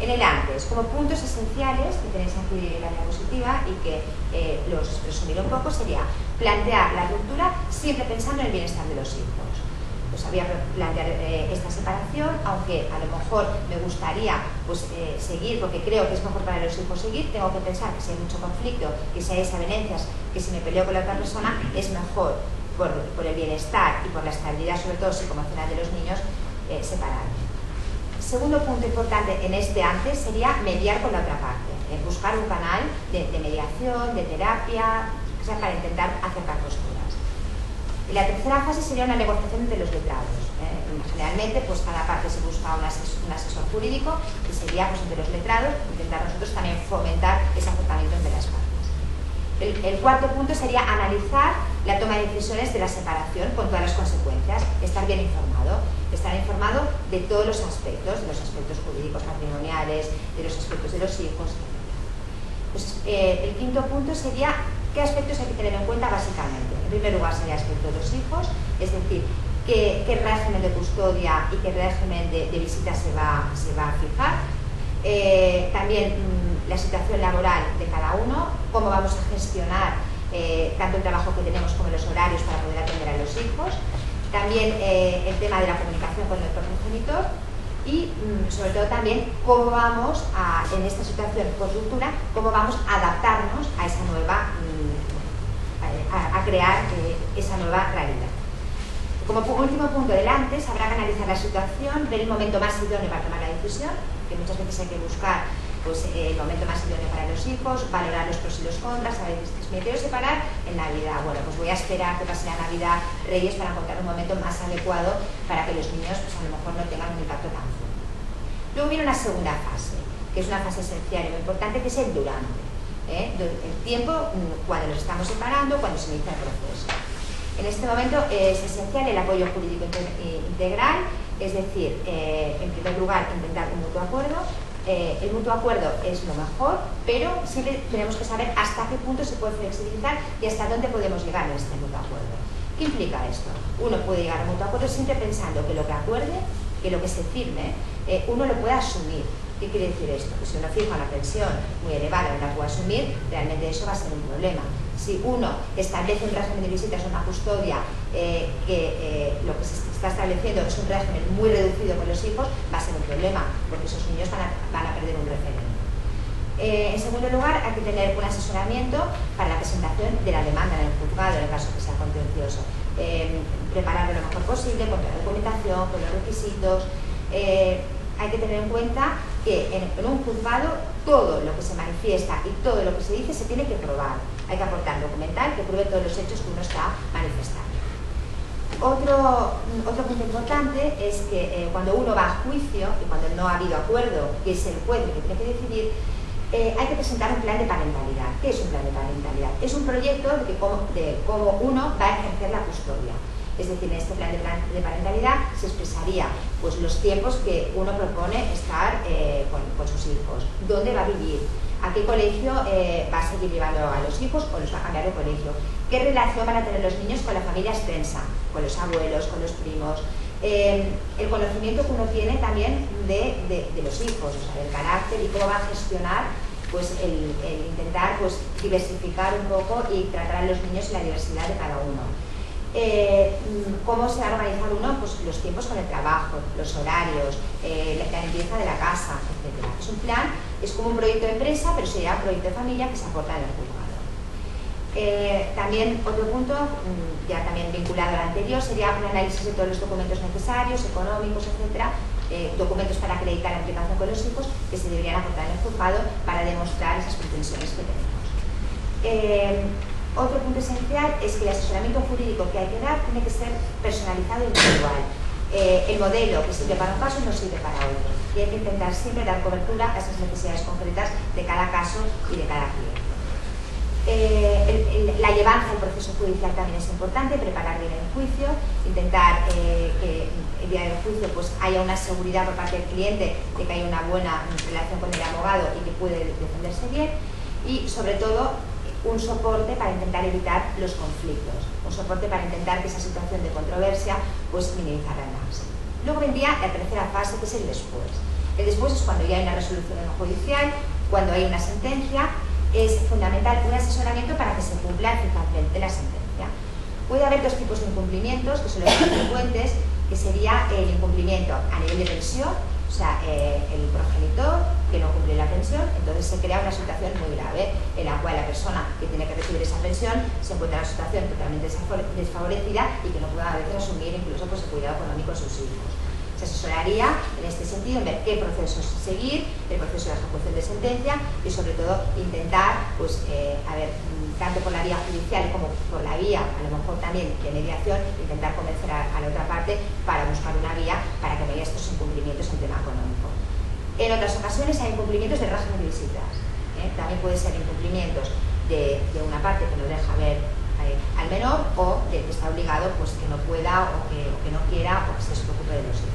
En el antes, como puntos esenciales que tenéis aquí en la diapositiva y que los resumiré un poco, sería plantear la ruptura siempre pensando en el bienestar de los hijos. Pues había que plantear esta separación, aunque a lo mejor me gustaría pues, seguir, porque creo que es mejor para los hijos seguir, tengo que pensar que si hay mucho conflicto, que si hay desavenencias, que si me peleo con la otra persona, es mejor por el bienestar y por la estabilidad, sobre todo psicoemocional de los niños, separar. Segundo punto importante en este antes sería mediar con la otra parte, buscar un canal de mediación, de terapia, o sea, para intentar acercar posturas. Y la tercera fase sería una negociación entre los letrados. Generalmente, pues cada parte se busca un asesor jurídico, que sería pues, entre los letrados, intentar nosotros también fomentar ese acercamiento entre las partes. El cuarto punto sería analizar la toma de decisiones de la separación con todas las consecuencias, estar bien informado de todos los aspectos jurídicos patrimoniales, de los aspectos de los hijos, etc. Pues, el quinto punto sería qué aspectos hay que tener en cuenta básicamente. En primer lugar sería el aspecto de los hijos, es decir, qué régimen de custodia y qué régimen de visita se va a fijar. También la situación laboral de cada uno, cómo vamos a gestionar tanto el trabajo que tenemos como los horarios para poder atender a los hijos. También el tema de la comunicación con el progenitor y sobre todo también cómo vamos en esta situación post-ruptura, cómo vamos a adaptarnos a esa nueva, a crear esa nueva realidad. Como último punto del antes, habrá que analizar la situación, ver el momento más idóneo para tomar la decisión, que muchas veces hay que buscar pues el momento más idóneo para los hijos, valorar los pros y los contras, a veces me quiero separar en Navidad, bueno, pues voy a esperar que pase la Navidad, Reyes, para encontrar un momento más adecuado para que los niños pues a lo mejor no tengan un impacto tan fuerte. Luego viene una segunda fase, que es una fase esencial y muy importante, que es el durante. El tiempo cuando nos estamos separando, cuando se inicia el proceso. En este momento es esencial el apoyo jurídico integral, es decir, en primer lugar intentar un mutuo acuerdo. El mutuo acuerdo es lo mejor, pero siempre tenemos que saber hasta qué punto se puede flexibilizar y hasta dónde podemos llegar en este mutuo acuerdo. ¿Qué implica esto? Uno puede llegar a un mutuo acuerdo siempre pensando que lo que acuerde, que lo que se firme, uno lo pueda asumir. ¿Qué quiere decir esto? Que si uno firma una pensión muy elevada y no la puede asumir, realmente eso va a ser un problema. Si uno establece un régimen de visitas o una custodia lo que se está estableciendo es un régimen muy reducido con los hijos, va a ser un problema, porque esos niños van a perder un referente. En segundo lugar, hay que tener un asesoramiento para la presentación de la demanda en el juzgado, en el caso que sea contencioso. Prepararlo lo mejor posible, con la documentación, con los requisitos. Hay que tener en cuenta que en un juzgado todo lo que se manifiesta y todo lo que se dice se tiene que probar. Hay que aportar documental que pruebe todos los hechos que uno está manifestando. Otro punto importante es que cuando uno va a juicio y cuando no ha habido acuerdo, que es el juez el que tiene que decidir, hay que presentar un plan de parentalidad. ¿Qué es un plan de parentalidad? Es un proyecto de cómo uno va a ejercer la custodia. Es decir, en este plan de parentalidad se expresaría pues, los tiempos que uno propone estar con sus hijos, dónde va a vivir, a qué colegio va a seguir llevando a los hijos o los va a cambiar de colegio, qué relación van a tener los niños con la familia extensa, con los abuelos, con los primos, el conocimiento que uno tiene también de los hijos, o sea, del carácter y cómo va a gestionar pues, el intentar pues, diversificar un poco y tratar a los niños en la diversidad de cada uno. Cómo se va a organizar uno, pues los tiempos con el trabajo, los horarios, la limpieza de la casa, etc. Es un plan, es como un proyecto de empresa, pero sería un proyecto de familia que se aporta en el juzgado. También otro punto, ya también vinculado al anterior, sería un análisis de todos los documentos necesarios, económicos, etc. Documentos para acreditar la implicación con los hijos que se deberían aportar en el juzgado para demostrar esas pretensiones que tenemos. Otro punto esencial es que el asesoramiento jurídico que hay que dar tiene que ser personalizado e individual. El modelo que sirve para un caso no sirve para otro y hay que intentar siempre dar cobertura a esas necesidades concretas de cada caso y de cada cliente. La llevanza del proceso judicial también es importante, preparar bien el juicio, intentar que el día del juicio pues, haya una seguridad por parte del cliente de que haya una buena relación con el abogado y que puede defenderse bien y sobre todo un soporte para intentar evitar los conflictos, un soporte para intentar que esa situación de controversia pues minimizarla al máximo. Luego vendría la tercera fase, que es el después. El después es cuando ya hay una resolución judicial, cuando hay una sentencia, es fundamental un asesoramiento para que se cumpla eficazmente la sentencia. Puede haber dos tipos de incumplimientos, que son los más frecuentes, que sería el incumplimiento a nivel de pensión, o sea, el progenitor que no cumple la pensión, entonces se crea una situación muy grave en la cual la persona que tiene que recibir esa pensión se encuentra en una situación totalmente desfavorecida y que no puede a veces asumir incluso pues, el cuidado económico de sus hijos. Se asesoraría en este sentido en ver qué procesos seguir, el proceso de ejecución de sentencia y sobre todo intentar, pues, tanto por la vía judicial como por la vía, a lo mejor también de mediación, intentar convencer a la otra parte para buscar una vía para que no haya estos incumplimientos en tema económico. En otras ocasiones hay incumplimientos del régimen de visitas. También puede ser incumplimientos de una parte que no deja ver al menor o del que está obligado pues que no pueda o que no quiera o que se preocupe de los hijos.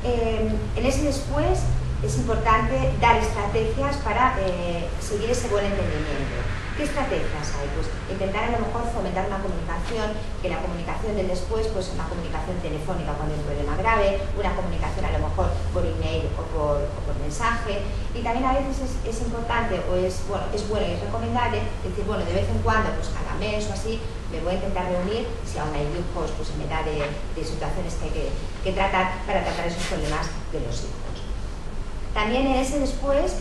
En ese después es importante dar estrategias para seguir ese buen entendimiento. ¿Qué estrategias hay? Pues intentar a lo mejor fomentar una comunicación, que la comunicación del después pues una comunicación telefónica cuando hay un problema grave, una comunicación a lo mejor por email o por mensaje, y también a veces es importante o es bueno y es recomendable decir, bueno, de vez en cuando, pues cada mes o así, me voy a intentar reunir, si aún hay grupos, pues en edad de situaciones que hay que tratar para tratar esos problemas de los hijos. También en ese después,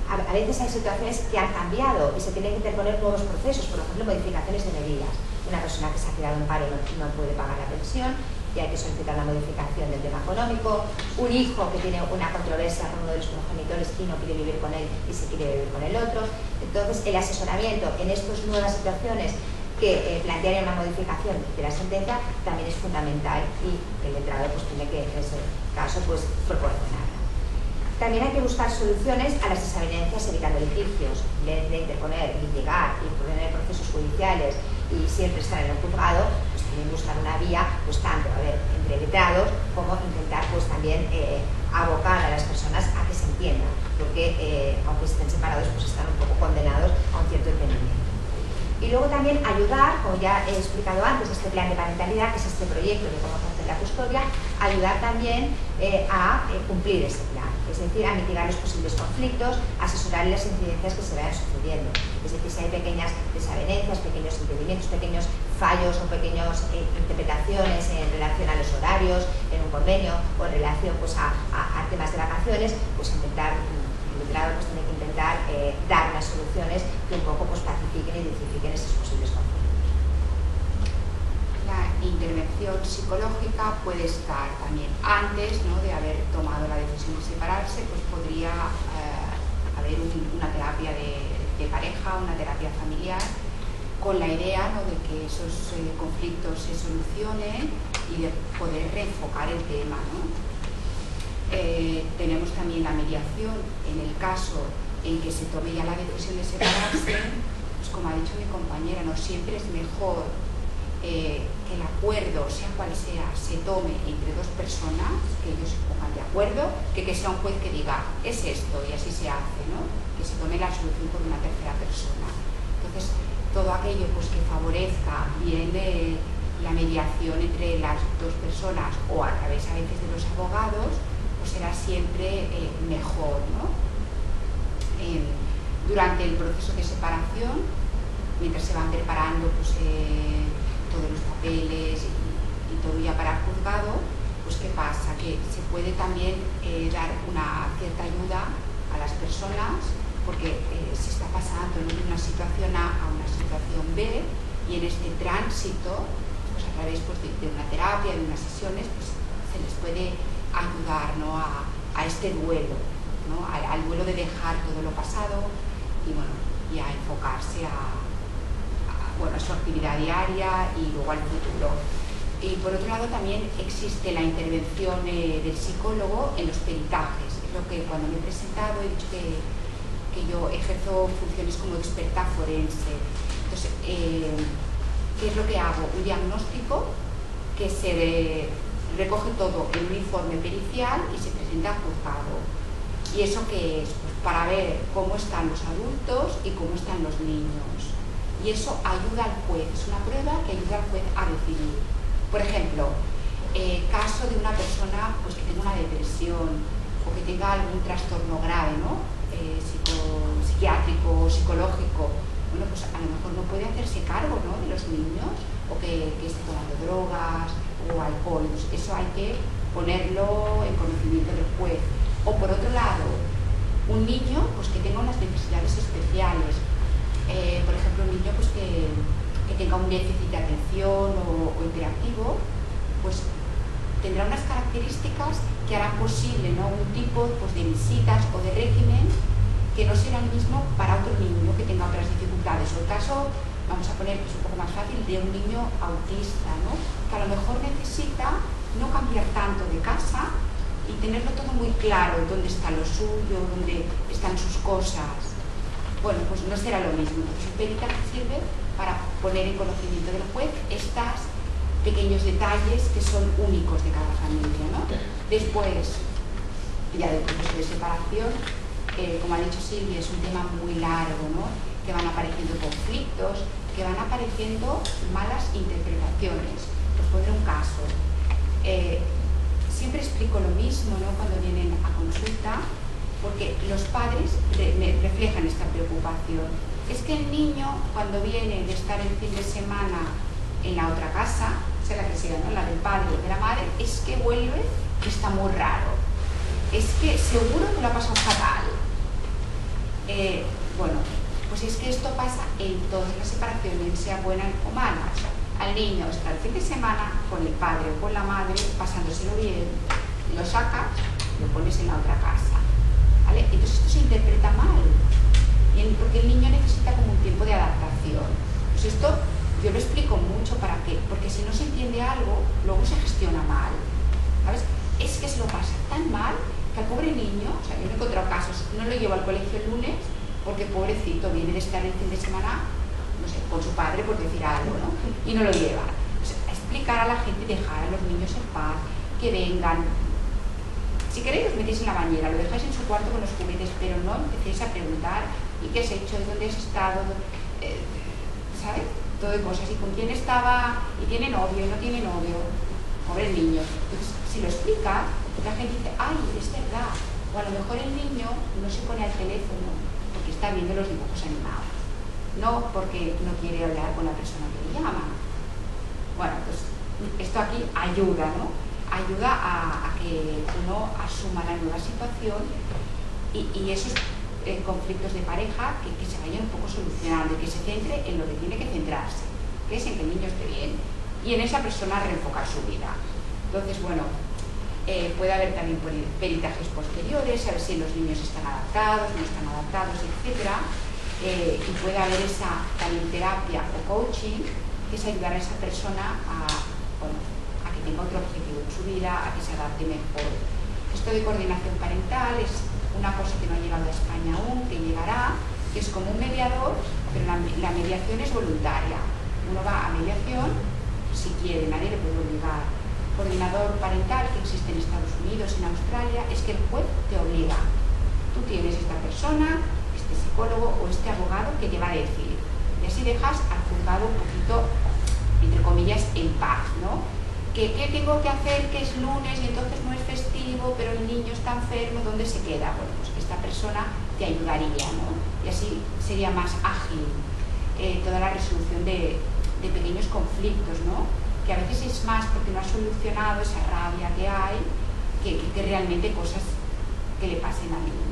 a veces hay situaciones que han cambiado y se tienen que interponer nuevos procesos, por ejemplo, modificaciones de medidas. Una persona que se ha quedado en paro no puede pagar la pensión y hay que solicitar una modificación del tema económico, un hijo que tiene una controversia con uno de los progenitores y no quiere vivir con él y se quiere vivir con el otro. Entonces, el asesoramiento en estas nuevas situaciones que plantearían una modificación de la sentencia también es fundamental y el letrado pues tiene que, en ese caso, pues proporcionarla. También hay que buscar soluciones a las desavenencias evitando litigios, en vez de interponer, litigar y poner procesos judiciales y siempre estar en el juzgado, pues también buscar una vía, pues tanto entre letrados como intentar pues también abocar a las personas a que se entiendan, porque aunque estén separados, pues están un poco condenados a un cierto entendimiento. Y luego también ayudar, como ya he explicado antes, este plan de parentalidad, que es este proyecto de cómo hacer la custodia, ayudar también a cumplir ese plan, es decir, a mitigar los posibles conflictos, asesorar las incidencias que se vayan sucediendo. Es decir, si hay pequeñas desavenencias, pequeños impedimentos, pequeños fallos o pequeñas interpretaciones en relación a los horarios, en un convenio o en relación pues, a temas de vacaciones, pues intentar... El letrado pues, tiene que intentar dar unas soluciones que un poco pues, pacifiquen y disipifiquen esos posibles conflictos. La intervención psicológica puede estar también antes, ¿no?, de haber tomado la decisión de separarse, pues podría haber una terapia de pareja, una terapia familiar, con la idea, ¿no?, de que esos conflictos se solucionen y de poder reenfocar el tema, ¿no? Tenemos también la mediación en el caso en que se tome ya la decisión de separarse, pues como ha dicho mi compañera, no siempre es mejor que el acuerdo, sea cual sea, se tome entre dos personas, que ellos se pongan de acuerdo, que sea un juez que diga, es esto y así se hace, ¿no? Que se tome la solución por una tercera persona. Entonces, todo aquello pues, que favorezca bien la mediación entre las dos personas o a través a veces de los abogados, será siempre mejor, ¿no? Durante el proceso de separación, mientras se van preparando pues, todos los papeles y todo ya para el juzgado, pues ¿qué pasa? Que se puede también dar una cierta ayuda a las personas porque se está pasando de una situación A a una situación B y en este tránsito, pues a través pues, de una terapia, de unas sesiones, pues se les puede ayudar, ¿no?, a este duelo, ¿no?, al duelo de dejar todo lo pasado y, bueno, y a enfocarse a su actividad diaria y luego al futuro. Y por otro lado también existe la intervención del psicólogo en los peritajes. Es lo que cuando me he presentado he dicho que yo ejerzo funciones como experta forense. Entonces, ¿qué es lo que hago? Un diagnóstico que se recoge todo en un informe pericial y se presenta al juzgado. ¿Y eso qué es? Pues para ver cómo están los adultos y cómo están los niños. Y eso ayuda al juez, es una prueba que ayuda al juez a decidir. Por ejemplo, caso de una persona pues, que tenga una depresión o que tenga algún trastorno grave, ¿no?, psiquiátrico o psicológico, bueno, pues a lo mejor no puede hacerse cargo, ¿no?, de los niños o que esté tomando drogas o alcohol. Eso hay que ponerlo en conocimiento del juez. O por otro lado, un niño pues, que tenga unas necesidades especiales, por ejemplo un niño pues, que tenga un déficit de atención o hiperactivo, pues tendrá unas características que harán posible, ¿no?, un tipo pues, de visitas o de régimen que no será el mismo para otro niño que tenga otras dificultades. O el caso, vamos a poner pues, un poco más fácil, de un niño autista, ¿no?, que a lo mejor necesita no cambiar tanto de casa y tenerlo todo muy claro, dónde está lo suyo, dónde están sus cosas. Bueno, pues no será lo mismo. Entonces, un peritaje sirve para poner en conocimiento del juez estos pequeños detalles que son únicos de cada familia, ¿no? Después, ya del proceso de separación, como ha dicho Silvia, es un tema muy largo, ¿no?, que van apareciendo conflictos, que van apareciendo malas interpretaciones. Os pondré un caso. Siempre explico lo mismo, ¿no?, cuando vienen a consulta, porque los padres me reflejan esta preocupación. Es que el niño, cuando viene de estar el fin de semana en la otra casa, sea la que sea, ¿no?, la del padre o de la madre, es que vuelve que está muy raro. Es que seguro que lo ha pasado fatal. Bueno, pues es que esto pasa en todas las separaciones, sean buenas o malas. al niño está el fin de semana con el padre o con la madre, pasándoselo bien, lo sacas, lo pones en la otra casa, ¿vale? Entonces esto se interpreta mal, porque el niño necesita como un tiempo de adaptación. Pues esto yo lo explico mucho porque si no se entiende algo, luego se gestiona mal, ¿sabes? Es que se lo pasa tan mal que al pobre niño, o sea, yo me he encontrado casos, no lo llevo al colegio el lunes porque pobrecito viene de estar el fin de semana, no sé, con su padre por decir algo, ¿no? Y no lo lleva. Pues, explicar a la gente, dejar a los niños en paz, que vengan. Si queréis os metéis en la bañera, lo dejáis en su cuarto con los juguetes, pero no empecéis a preguntar ¿y qué has hecho? ¿Y dónde has estado? ¿Sabes? Todo de cosas. ¿Y con quién estaba? ¿Y tiene novio? ¿Y no tiene novio? Pobre niño. Entonces, si lo explicas, la gente dice, ¡ay, es verdad! O a lo mejor el niño no se pone al teléfono porque está viendo los dibujos animados, no porque no quiere hablar con la persona que le llama. Bueno, pues esto aquí ayuda, ¿no? Ayuda a que uno asuma la nueva situación y esos conflictos de pareja que se vayan un poco solucionando y que se centre en lo que tiene que centrarse, que es en que el niño esté bien y en esa persona reenfocar su vida. Entonces, bueno, puede haber también peritajes posteriores, a ver si los niños están adaptados, no están adaptados, etc. Y puede haber esa también terapia o coaching, que es ayudar a esa persona a que tenga otro objetivo en su vida, a que se adapte mejor. Esto de coordinación parental es una cosa que no ha llegado a España aún, que llegará, que es como un mediador, pero la mediación es voluntaria. Uno va a mediación si quiere, nadie le puede obligar. Coordinador parental, que existe en Estados Unidos, en Australia, es que el juez te obliga. Tú tienes esta persona, este psicólogo o este abogado que te va a decir. Y así dejas al juzgado un poquito, entre comillas, en paz, ¿no? ¿Qué tengo que hacer? Que es lunes y entonces no es festivo, pero el niño está enfermo, ¿dónde se queda? Bueno, pues esta persona te ayudaría, ¿no? Y así sería más ágil toda la resolución de pequeños conflictos, ¿no? Que a veces es más porque no has solucionado esa rabia que hay que realmente cosas que le pasen al niño.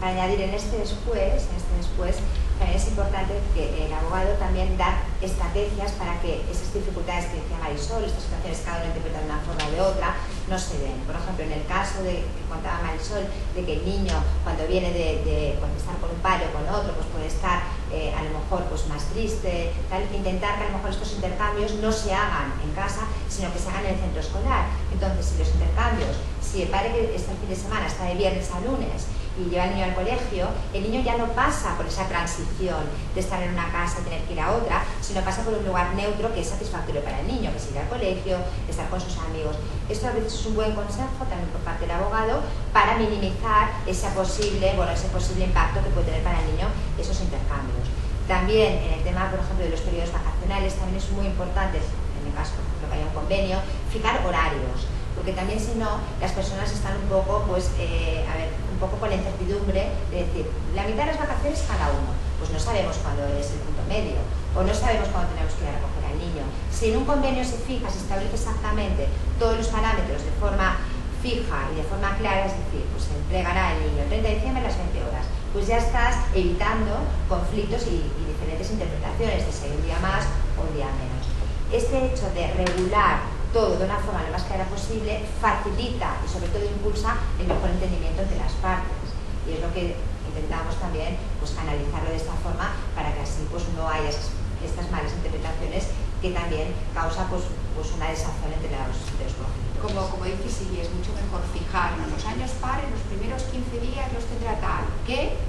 Para añadir en este después, también es importante que el abogado también da estrategias para que esas dificultades que decía Marisol, estas situaciones cada uno interpreta de una forma o de otra, no se den. Por ejemplo, en el caso que contaba Marisol, de que el niño cuando viene de estar con un padre o con otro, pues puede estar a lo mejor pues más triste, tal, intentar que a lo mejor estos intercambios no se hagan en casa, sino que se hagan en el centro escolar. Entonces, si los intercambios, si el padre que está el fin de semana está de viernes a lunes y lleva al niño al colegio, el niño ya no pasa por esa transición de estar en una casa y tener que ir a otra, sino pasa por un lugar neutro que es satisfactorio para el niño, que es ir al colegio, estar con sus amigos. Esto a veces es un buen consejo también por parte del abogado para minimizar ese posible impacto que puede tener para el niño esos intercambios. También en el tema, por ejemplo, de los periodos vacacionales, también es muy importante, en el caso, por ejemplo, que haya un convenio, fijar horarios, porque también si no, las personas están un poco, un poco con la incertidumbre de decir, la mitad de las vacaciones cada uno, pues no sabemos cuándo es el punto medio, o no sabemos cuándo tenemos que ir a recoger al niño. Si en un convenio se fija, se establece exactamente todos los parámetros de forma fija y de forma clara, es decir, pues se entregará el niño el 30 de diciembre a las 20 horas, pues ya estás evitando conflictos y diferentes interpretaciones de si hay un día más o un día menos. Este hecho de regular todo de una forma lo más clara posible facilita y sobre todo impulsa el mejor entendimiento entre las partes, y es lo que intentamos también pues analizarlo de esta forma para que así pues no haya estas malas interpretaciones que también causa pues una desazón entre los progenitores. Como dice Silvia, es mucho mejor fijarnos los años pares, los primeros 15 días los tendrá tal, que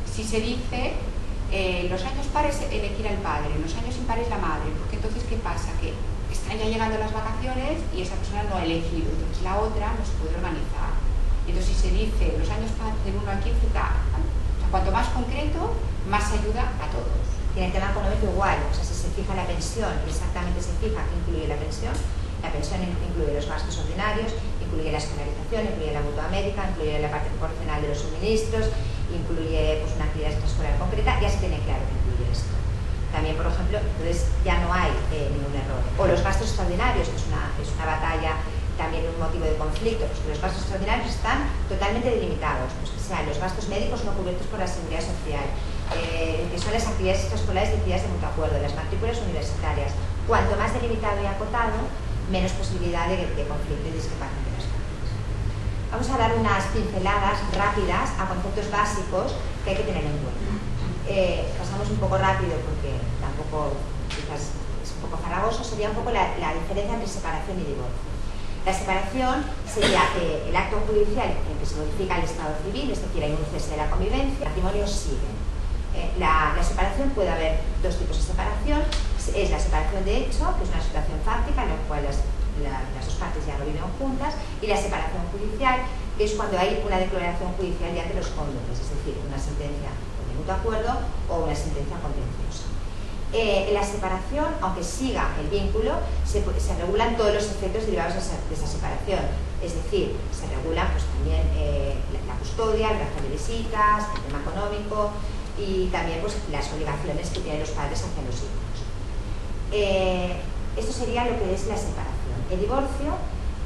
si se dice los años pares elegir al padre, los años impares la madre, porque entonces ¿qué pasa? Que están ya llegando las vacaciones y esa persona no ha elegido, entonces la otra no se puede organizar. Entonces si se dice los años pares del 1 al 15 tal, o sea, cuanto más concreto, más ayuda a todos. Y en el tema económico igual, o sea, si se fija la pensión, exactamente se fija que incluye la pensión incluye los gastos ordinarios, incluye la escolarización, incluye la mutua médica, incluye la parte proporcional de los suministros, incluye pues una actividad extraescolar concreta, ya se tiene claro que incluye esto. También, por ejemplo, entonces ya no hay ningún error. O los gastos extraordinarios, que es una batalla, también un motivo de conflicto, pues que los gastos extraordinarios están totalmente delimitados, pues que sean los gastos médicos no cubiertos por la Seguridad Social, que son las actividades extraescolares decididas de mutuo acuerdo, las matrículas universitarias, Cuanto más delimitado y acotado, menos posibilidad de conflicto y discrepancia entre las partes. Vamos a dar unas pinceladas rápidas a conceptos básicos que hay que tener en cuenta. Pasamos un poco rápido porque tampoco quizás es un poco farragoso. Sería un poco la diferencia entre separación y divorcio. La separación sería el acto judicial en que se modifica el estado civil, es decir, hay un cese de la convivencia, el matrimonio sigue. La separación, puede haber dos tipos de separación. Es la separación de hecho, que es una situación fáctica en la cual las dos partes ya no viven juntas, y la separación judicial, que es cuando hay una declaración judicial ya de los cónyuges, es decir, una sentencia de mutuo acuerdo o una sentencia contenciosa. En la separación, aunque siga el vínculo, se regulan todos los efectos derivados de esa separación, es decir, se regulan pues, también la custodia, el gasto de visitas, el tema económico y también pues, las obligaciones que tienen los padres hacia los hijos. Esto sería lo que es la separación. El divorcio,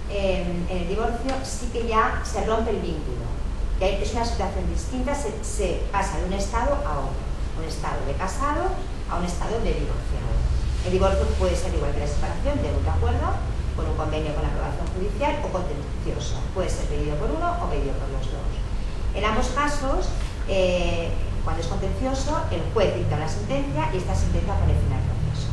en el divorcio sí que ya se rompe el vínculo, que es una situación distinta, se pasa de un estado a otro, un estado de casado a un estado de divorciado. El divorcio puede ser igual que la separación, de mutuo acuerdo, con un convenio con la aprobación judicial o contencioso, puede ser pedido por uno o pedido por los dos. En ambos casos, cuando es contencioso, el juez dicta una sentencia y esta sentencia pone fin al proceso.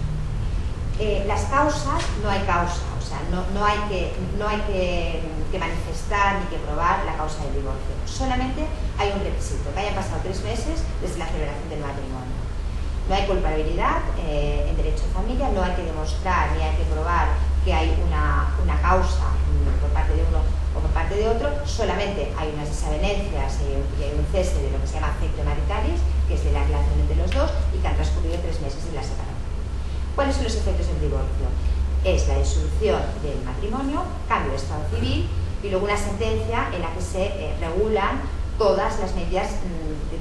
Las causas, no hay causa, o sea, no hay que manifestar ni que probar la causa del divorcio. Solamente hay un requisito, que hayan pasado 3 meses desde la celebración del matrimonio. No hay culpabilidad en derecho de familia, no hay que demostrar ni hay que probar que hay una causa por parte de uno o por parte de otro, solamente hay unas desavenencias y hay un cese de lo que se llama afecto maritalis, que es de la relación entre los dos y que han transcurrido 3 meses de la separación. ¿Cuáles son los efectos del divorcio? Es la disolución del matrimonio, cambio de estado civil y luego una sentencia en la que se regulan todas las medidas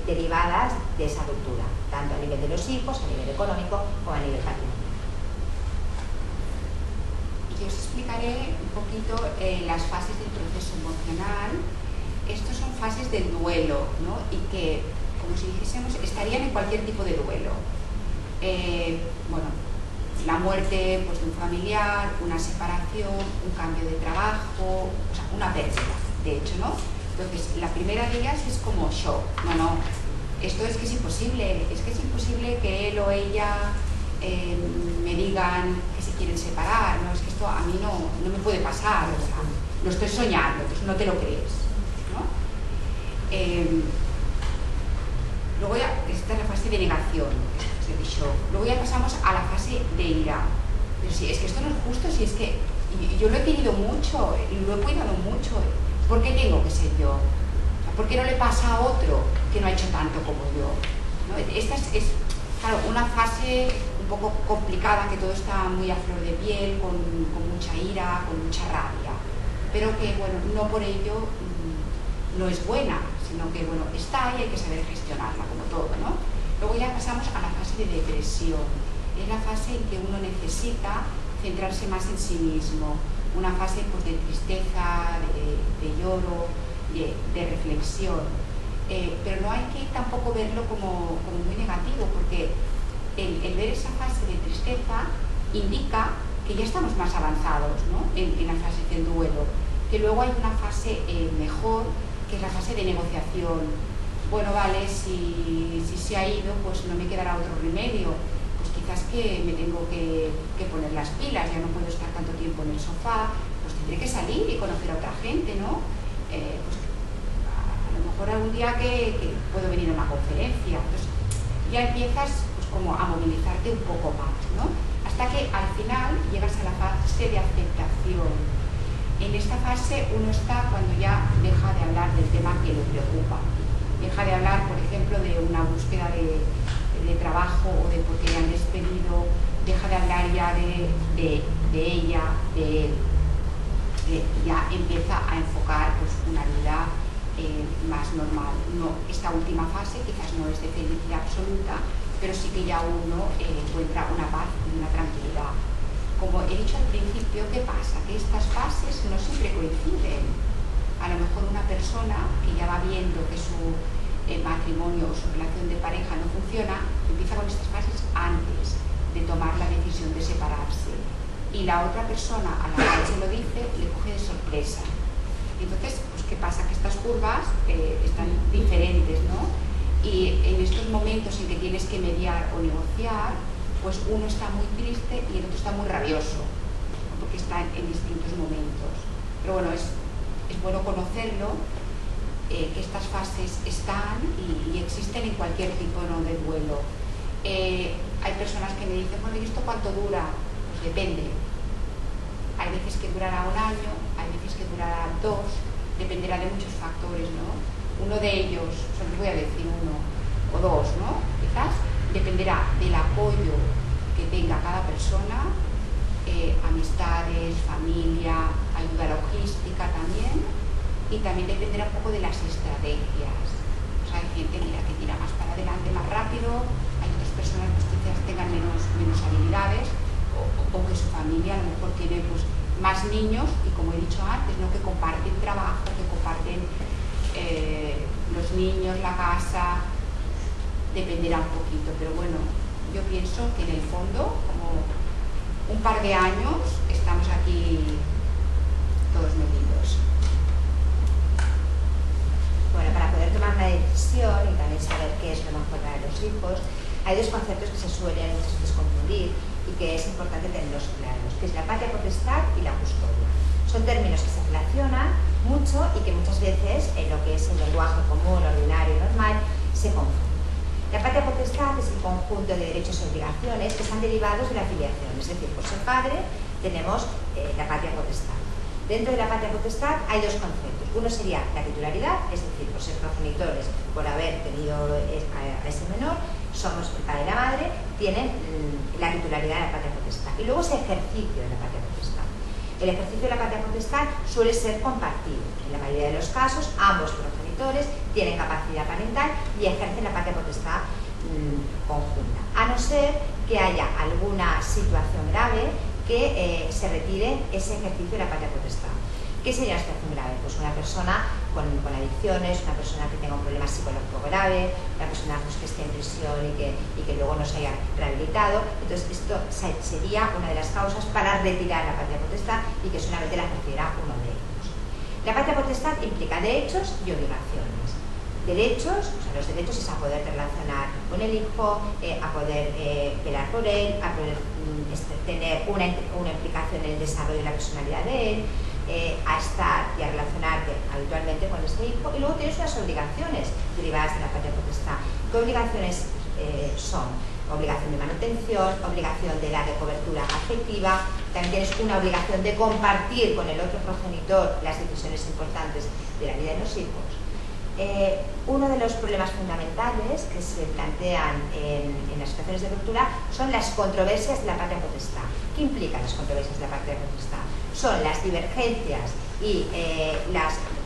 derivadas de esa ruptura, tanto a nivel de los hijos, a nivel económico como a nivel patrimonial. Yo os explicaré un poquito las fases del proceso emocional. Estos son fases del duelo, ¿no? Y que, como si dijésemos, estarían en cualquier tipo de duelo. Bueno, la muerte pues, de un familiar, una separación, un cambio de trabajo, o sea, una pérdida, de hecho, ¿no? Entonces, la primera de ellas es como shock. No, esto es que es imposible que él o ella me digan que se quieren separar, ¿no? Es que esto a mí no me puede pasar, o sea, lo estoy soñando, entonces no te lo crees, ¿no? Luego ya, esta es la fase de negación, de shock. Luego ya pasamos a la fase de ira. Pero si es que esto no es justo, si es que yo lo he querido mucho, lo he cuidado mucho, ¿por qué tengo que ser yo? O sea, ¿por qué no le pasa a otro que no ha hecho tanto como yo? ¿No? Esta es, claro, una fase un poco complicada, que todo está muy a flor de piel, con mucha ira, con mucha rabia, pero que, bueno, no por ello no es buena, sino que, bueno, está ahí, hay que saber gestionarla, como todo, ¿no? Luego ya pasamos a la fase de depresión. Es la fase en que uno necesita centrarse más en sí mismo, una fase pues, de tristeza, de lloro, de reflexión. Pero no hay que tampoco verlo como muy negativo, porque el ver esa fase de tristeza indica que ya estamos más avanzados, ¿no? en la fase del duelo, que luego hay una fase mejor, que es la fase de negociación. Bueno, vale, si se ha ido, pues no me quedará otro remedio, pues quizás que me tengo que poner las pilas, ya no puedo estar tanto tiempo en el sofá, pues tendré que salir y conocer a otra gente, ¿no? Pues a lo mejor algún día que puedo venir a una conferencia, entonces ya empiezas pues como a movilizarte un poco más, ¿no? Hasta que al final llegas a la fase de aceptación. En esta fase uno está cuando ya deja de hablar del tema que le preocupa. Deja de hablar, por ejemplo, de una búsqueda de trabajo o de por qué le han despedido, deja de hablar ya de ella, de él. Ya empieza a enfocar pues, una vida más normal. No, esta última fase quizás no es de felicidad absoluta, pero sí que ya uno encuentra una paz y una tranquilidad. Como he dicho al principio, ¿qué pasa? Que estas fases no siempre coinciden. A lo mejor una persona que ya va viendo que su matrimonio o su relación de pareja no funciona, empieza con estas fases antes de tomar la decisión de separarse. Y la otra persona a la cual se lo dice le coge de sorpresa. Entonces, pues, ¿qué pasa? Que estas curvas están diferentes, ¿no? Y en estos momentos en que tienes que mediar o negociar, pues uno está muy triste y el otro está muy rabioso, ¿no? Porque están en distintos momentos. Pero bueno, es bueno conocerlo, que estas fases están y existen en cualquier tipo, ¿no?, de duelo. Hay personas que me dicen, bueno, ¿y esto cuánto dura? Pues depende. Hay veces que durará 1 año, hay veces que durará 2, dependerá de muchos factores, ¿no? Uno de ellos, solo voy a decir 1 o 2, ¿no? Quizás dependerá del apoyo que tenga cada persona, amistades, familia, ayuda logística también, y también dependerá un poco de las estrategias. Pues hay gente, mira, que tira más para adelante, más rápido, hay otras personas pues, que quizás tengan menos habilidades, o que su familia a lo mejor tiene pues, más niños y, como he dicho antes, ¿no?, que comparten trabajo, que comparten los niños, la casa, dependerá un poquito, pero bueno, yo pienso que en el fondo, como un par de años, estamos aquí todos metidos. Bueno, para poder tomar una decisión y también saber qué es lo mejor para los hijos, hay 2 conceptos que se suelen muchas veces confundir y que es importante tenerlos claros, que es la patria potestad y la custodia. Son términos que se relacionan mucho y que muchas veces en lo que es el lenguaje común, ordinario y normal se confunden. La patria potestad es el conjunto de derechos y obligaciones que están derivados de la filiación, es decir, por ser padre tenemos la patria potestad. Dentro de la patria potestad hay 2 conceptos. Uno sería la titularidad, es decir, por ser progenitores, por haber tenido a ese menor, somos el padre y la madre, tienen la titularidad de la patria potestad. Y luego es el ejercicio de la patria potestad. El ejercicio de la patria potestad suele ser compartido. En la mayoría de los casos, ambos progenitores tienen capacidad parental y ejercen la patria potestad conjunta. A no ser que haya alguna situación grave que se retire ese ejercicio de la patria potestad. ¿Qué sería una situación grave? Pues una persona con adicciones, una persona que tenga un problema psicológico grave, una persona pues, que esté en prisión y que luego no se haya rehabilitado. Entonces, esto sería una de las causas para retirar la patria potestad y que solamente la ejerciera uno de ellos. La patria potestad implica derechos y obligaciones. Derechos, o sea, los derechos es a poder relacionar con el hijo, a poder velar por él, a poder tener una implicación en el desarrollo de la personalidad de él, a estar y a relacionarte habitualmente con este hijo. Y luego tienes unas obligaciones derivadas de la patria potestad. ¿Qué obligaciones son? Obligación de manutención, obligación de darle cobertura afectiva, también tienes una obligación de compartir con el otro progenitor las decisiones importantes de la vida de los hijos. Uno de los problemas fundamentales que se plantean en las situaciones de ruptura son las controversias de la patria potestad. ¿Qué implican las controversias de la patria potestad? Son las divergencias y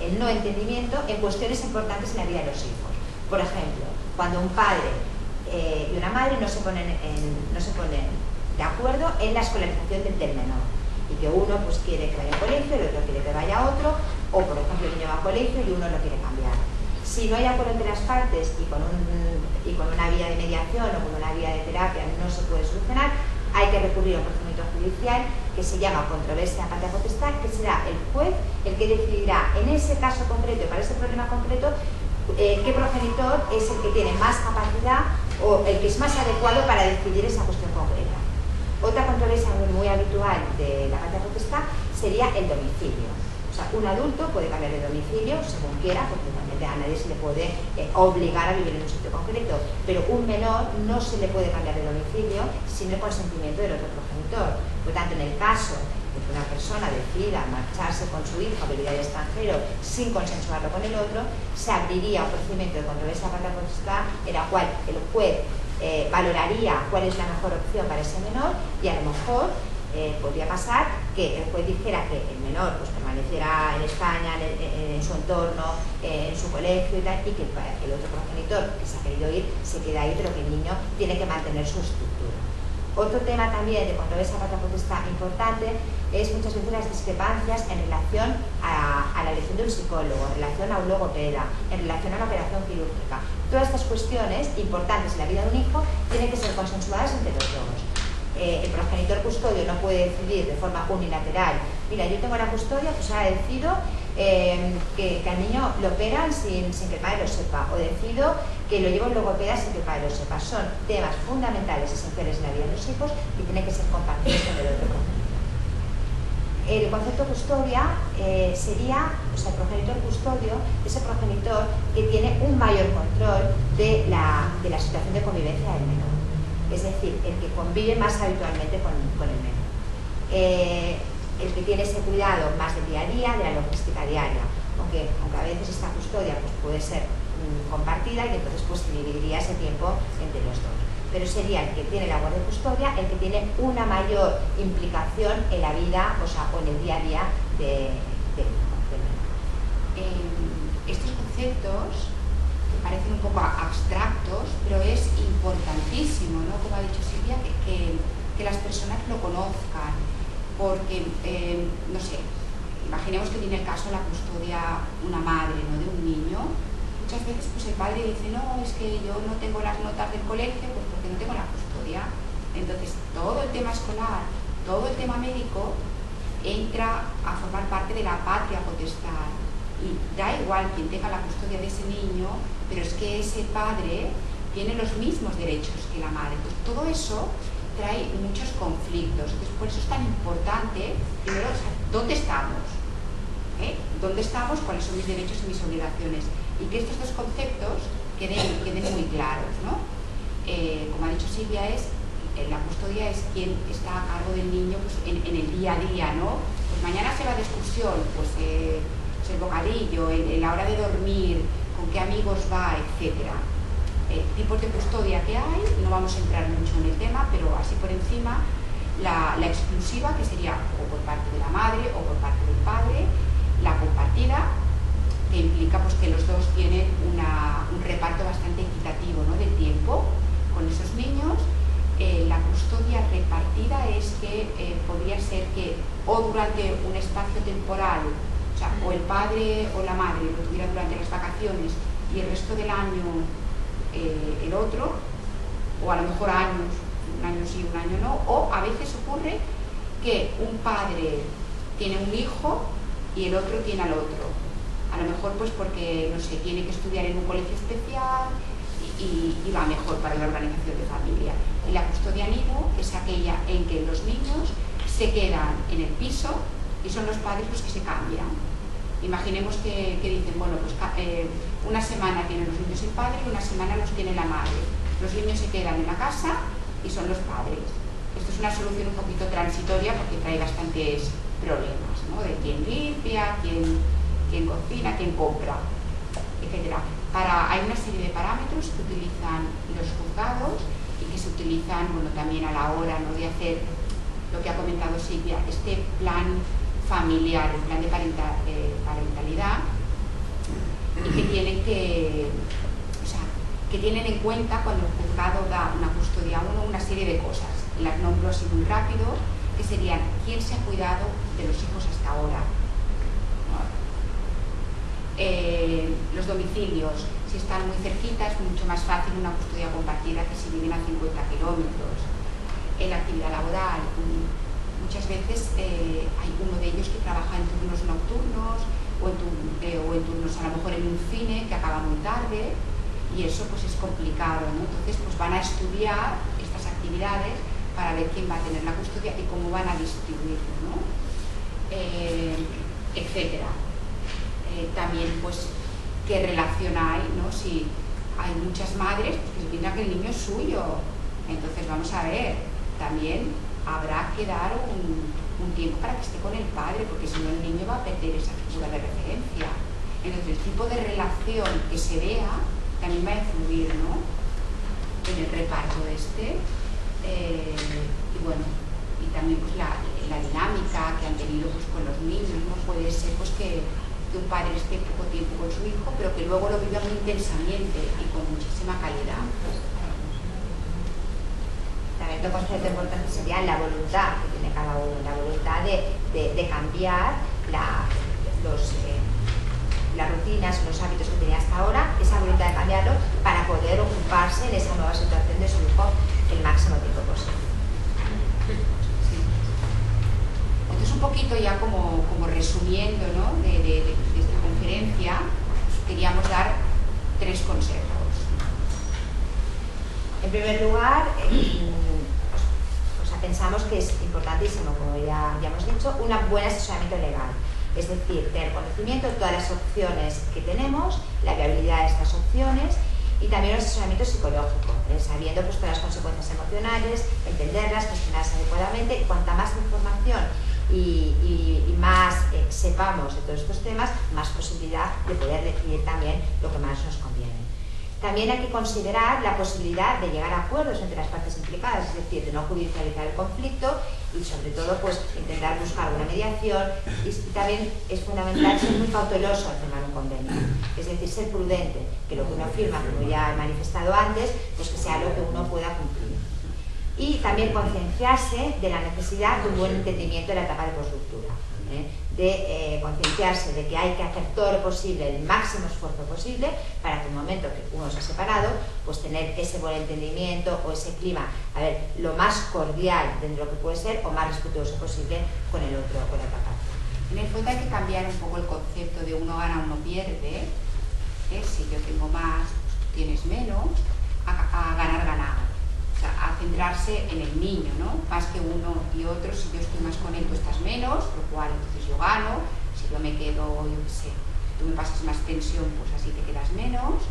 el no entendimiento en cuestiones importantes en la vida de los hijos. Por ejemplo, cuando un padre y una madre no se ponen de acuerdo en la escolarización del menor, y que uno pues, quiere que vaya a un colegio, el otro quiere que vaya a otro, o por ejemplo el niño va a colegio y uno lo quiere cambiar. Si no hay acuerdo entre las partes y con una vía de mediación o con una vía de terapia no se puede solucionar, hay que recurrir a un procedimiento judicial que se llama controversia patria potestad, que será el juez el que decidirá en ese caso concreto y para ese problema concreto qué progenitor es el que tiene más capacidad o el que es más adecuado para decidir esa cuestión concreta. Otra controversia muy habitual de la patria potestad sería el domicilio. O sea, un adulto puede cambiar de domicilio según quiera, porque realmente a nadie se le puede obligar a vivir en un sitio concreto, pero un menor no se le puede cambiar de domicilio sin el consentimiento del otro progenitor. Por tanto, en el caso de que una persona decida marcharse con su hijo a vivir al extranjero sin consensuarlo con el otro, se abriría un procedimiento de controversia patria potestad en la cual el juez valoraría cuál es la mejor opción para ese menor y a lo mejor podría pasar que el juez dijera que el menor pues, permaneciera en España, en su entorno, en su colegio y tal, y que el otro progenitor que se ha querido ir se queda ahí, pero que el niño tiene que mantener su estructura. Otro tema también de controversia patria potestad importante es muchas veces las discrepancias en relación a la elección de un psicólogo, en relación a un logopeda, en relación a una operación quirúrgica. Todas estas cuestiones importantes en la vida de un hijo tienen que ser consensuadas entre los dos. el progenitor custodio no puede decidir de forma unilateral, mira, yo tengo la custodia, pues ahora decido que al niño lo operan sin que el padre lo sepa, o decido que lo llevo en logopeda sin que el padre lo sepa. Son temas fundamentales, esenciales en la vida de los hijos y tienen que ser compartidos con el otro progenitor. El concepto custodia sería, o sea, el progenitor custodio, ese progenitor que tiene un mayor control de la situación de convivencia del menor. Es decir, el que convive más habitualmente con el menor. El que tiene ese cuidado más del día a día, de la logística diaria. Aunque a veces esta custodia pues, puede ser compartida y entonces pues, se dividiría ese tiempo entre los dos. Pero sería el que tiene la labor de custodia, el que tiene una mayor implicación en la vida, o sea, o en el día a día del menor. Estos conceptos que parecen un poco abstractos, pero es importantísimo, ¿no? Como ha dicho Silvia, que las personas lo conozcan, porque, no sé, imaginemos que tiene el caso de la custodia una madre, ¿no? De un niño. Muchas veces pues el padre dice, no, es que yo no tengo las notas del colegio, pues porque no tengo la custodia. Entonces todo el tema escolar, todo el tema médico entra a formar parte de la patria potestad. Y da igual quien tenga la custodia de ese niño, pero es que ese padre tiene los mismos derechos que la madre. Pues todo eso trae muchos conflictos. Entonces por eso es tan importante, primero, ¿dónde estamos? ¿Dónde estamos? ¿Cuáles son mis derechos y mis obligaciones? Y que estos dos conceptos queden muy claros, ¿no? Como ha dicho Silvia, la custodia es quien está a cargo del niño pues, en el día a día, ¿no? Pues mañana se va de excursión, pues el bocadillo, en la hora de dormir, con qué amigos va, etc. Tipos de custodia que hay, no vamos a entrar mucho en el tema, pero así por encima, la exclusiva, que sería o por parte de la madre o por parte del padre, la compartida, que implica pues, que los dos tienen un reparto bastante equitativo, ¿no? del tiempo con esos niños. La custodia repartida es que podría ser que o durante un espacio temporal, o sea, o el padre o la madre lo tuviera durante las vacaciones y el resto del año el otro, o a lo mejor años, un año sí, un año no, o a veces ocurre que un padre tiene un hijo y el otro tiene al otro. A lo mejor pues porque, no sé, tiene que estudiar en un colegio especial y va mejor para la organización de familia. Y la custodia nido es aquella en que los niños se quedan en el piso y son los padres los que se cambian. Imaginemos que dicen, bueno, pues una semana tienen los niños el padre y una semana los tiene la madre. Los niños se quedan en la casa y son los padres. Esto es una solución un poquito transitoria porque trae bastantes problemas, ¿no? De quién limpia, quién cocina, quién compra, etc. Hay una serie de parámetros que utilizan los juzgados y que se utilizan también a la hora, ¿no? de hacer lo que ha comentado Silvia, este plan familiar, el plan de parentalidad, y que tienen en cuenta cuando el juzgado da una custodia a uno una serie de cosas. Las nombro así muy rápido, que serían quién se ha cuidado de los hijos hasta ahora, los domicilios, si están muy cerquita es mucho más fácil una custodia compartida que si viven a 50 kilómetros. La actividad laboral, muchas veces hay uno de ellos que trabaja en turnos nocturnos o en turnos a lo mejor en un cine que acaba muy tarde y eso pues es complicado, ¿no? Entonces pues van a estudiar estas actividades para ver quién va a tener la custodia y cómo van a distribuirlo, ¿no? Etcétera. También pues qué relación hay, ¿no? Si hay muchas madres pues, que piensan que el niño es suyo, entonces vamos a ver, también habrá que dar un tiempo para que esté con el padre, porque si no el niño va a perder esa figura de referencia. Entonces el tipo de relación que se vea también va a influir, ¿no? En el reparto y también pues la dinámica que han tenido pues, con los niños, ¿no? Puede ser pues que un padre esté poco tiempo con su hijo, pero que luego lo viva muy intensamente y con muchísima calidad. También otro concepto importante sería la voluntad que tiene cada uno, la voluntad de cambiar las rutinas, los hábitos que tenía hasta ahora, esa voluntad de cambiarlos para poder ocuparse en esa nueva situación de su hijo el máximo tiempo posible. Sí. Entonces, un poquito ya como resumiendo, ¿no?, de esta conferencia, pues, queríamos dar 3 consejos. En primer lugar, pensamos que es importantísimo, como ya hemos dicho, un buen asesoramiento legal. Es decir, tener conocimiento de todas las opciones que tenemos, la viabilidad de estas opciones y también un asesoramiento psicológico, sabiendo pues, todas las consecuencias emocionales, entenderlas, gestionarlas adecuadamente, y cuanta más información y más sepamos de todos estos temas, más posibilidad de poder decidir también lo que más nos conviene. También hay que considerar la posibilidad de llegar a acuerdos entre las partes implicadas, es decir, de no judicializar el conflicto y sobre todo pues, intentar buscar una mediación, y también es fundamental ser muy cauteloso al firmar un convenio, es decir, ser prudente, que lo que uno firma, como ya he manifestado antes, pues que sea lo que uno pueda cumplir. Y también concienciarse de la necesidad de un buen entendimiento de la etapa de posruptura, de concienciarse de que hay que hacer todo lo posible, el máximo esfuerzo posible, para que en el momento que uno se ha separado, pues tener ese buen entendimiento o ese clima, lo más cordial dentro de lo que puede ser o más respetuoso posible con el otro, con la otra parte. En el fondo hay que cambiar un poco el concepto de uno gana, uno pierde, si yo tengo más, pues tienes menos, a ganar, ganar. O sea, a centrarse en el niño, ¿no? Más que uno y otro, si yo estoy más con él, tú estás menos, lo cual entonces yo gano. Si yo me quedo, yo qué sé, tú me pasas más tensión, pues así te quedas menos.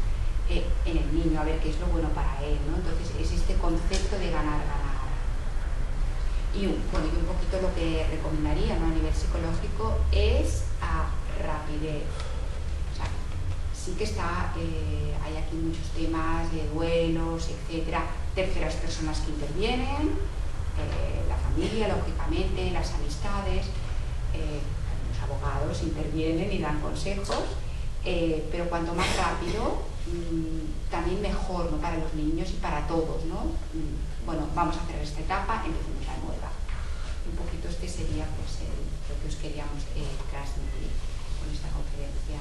En el niño, a ver qué es lo bueno para él, ¿no? Entonces es este concepto de ganar, ganar. Y bueno, yo un poquito lo que recomendaría, ¿no?, a nivel psicológico es a rapidez. O sea, sí que hay aquí muchos temas de duelos, etcétera, terceras personas que intervienen, la familia, lógicamente, las amistades, los abogados intervienen y dan consejos, pero cuanto más rápido, también mejor, ¿no?, para los niños y para todos, ¿no? Bueno, vamos a hacer esta etapa, empecemos la nueva. Un poquito este sería pues, lo que os queríamos transmitir con esta conferencia.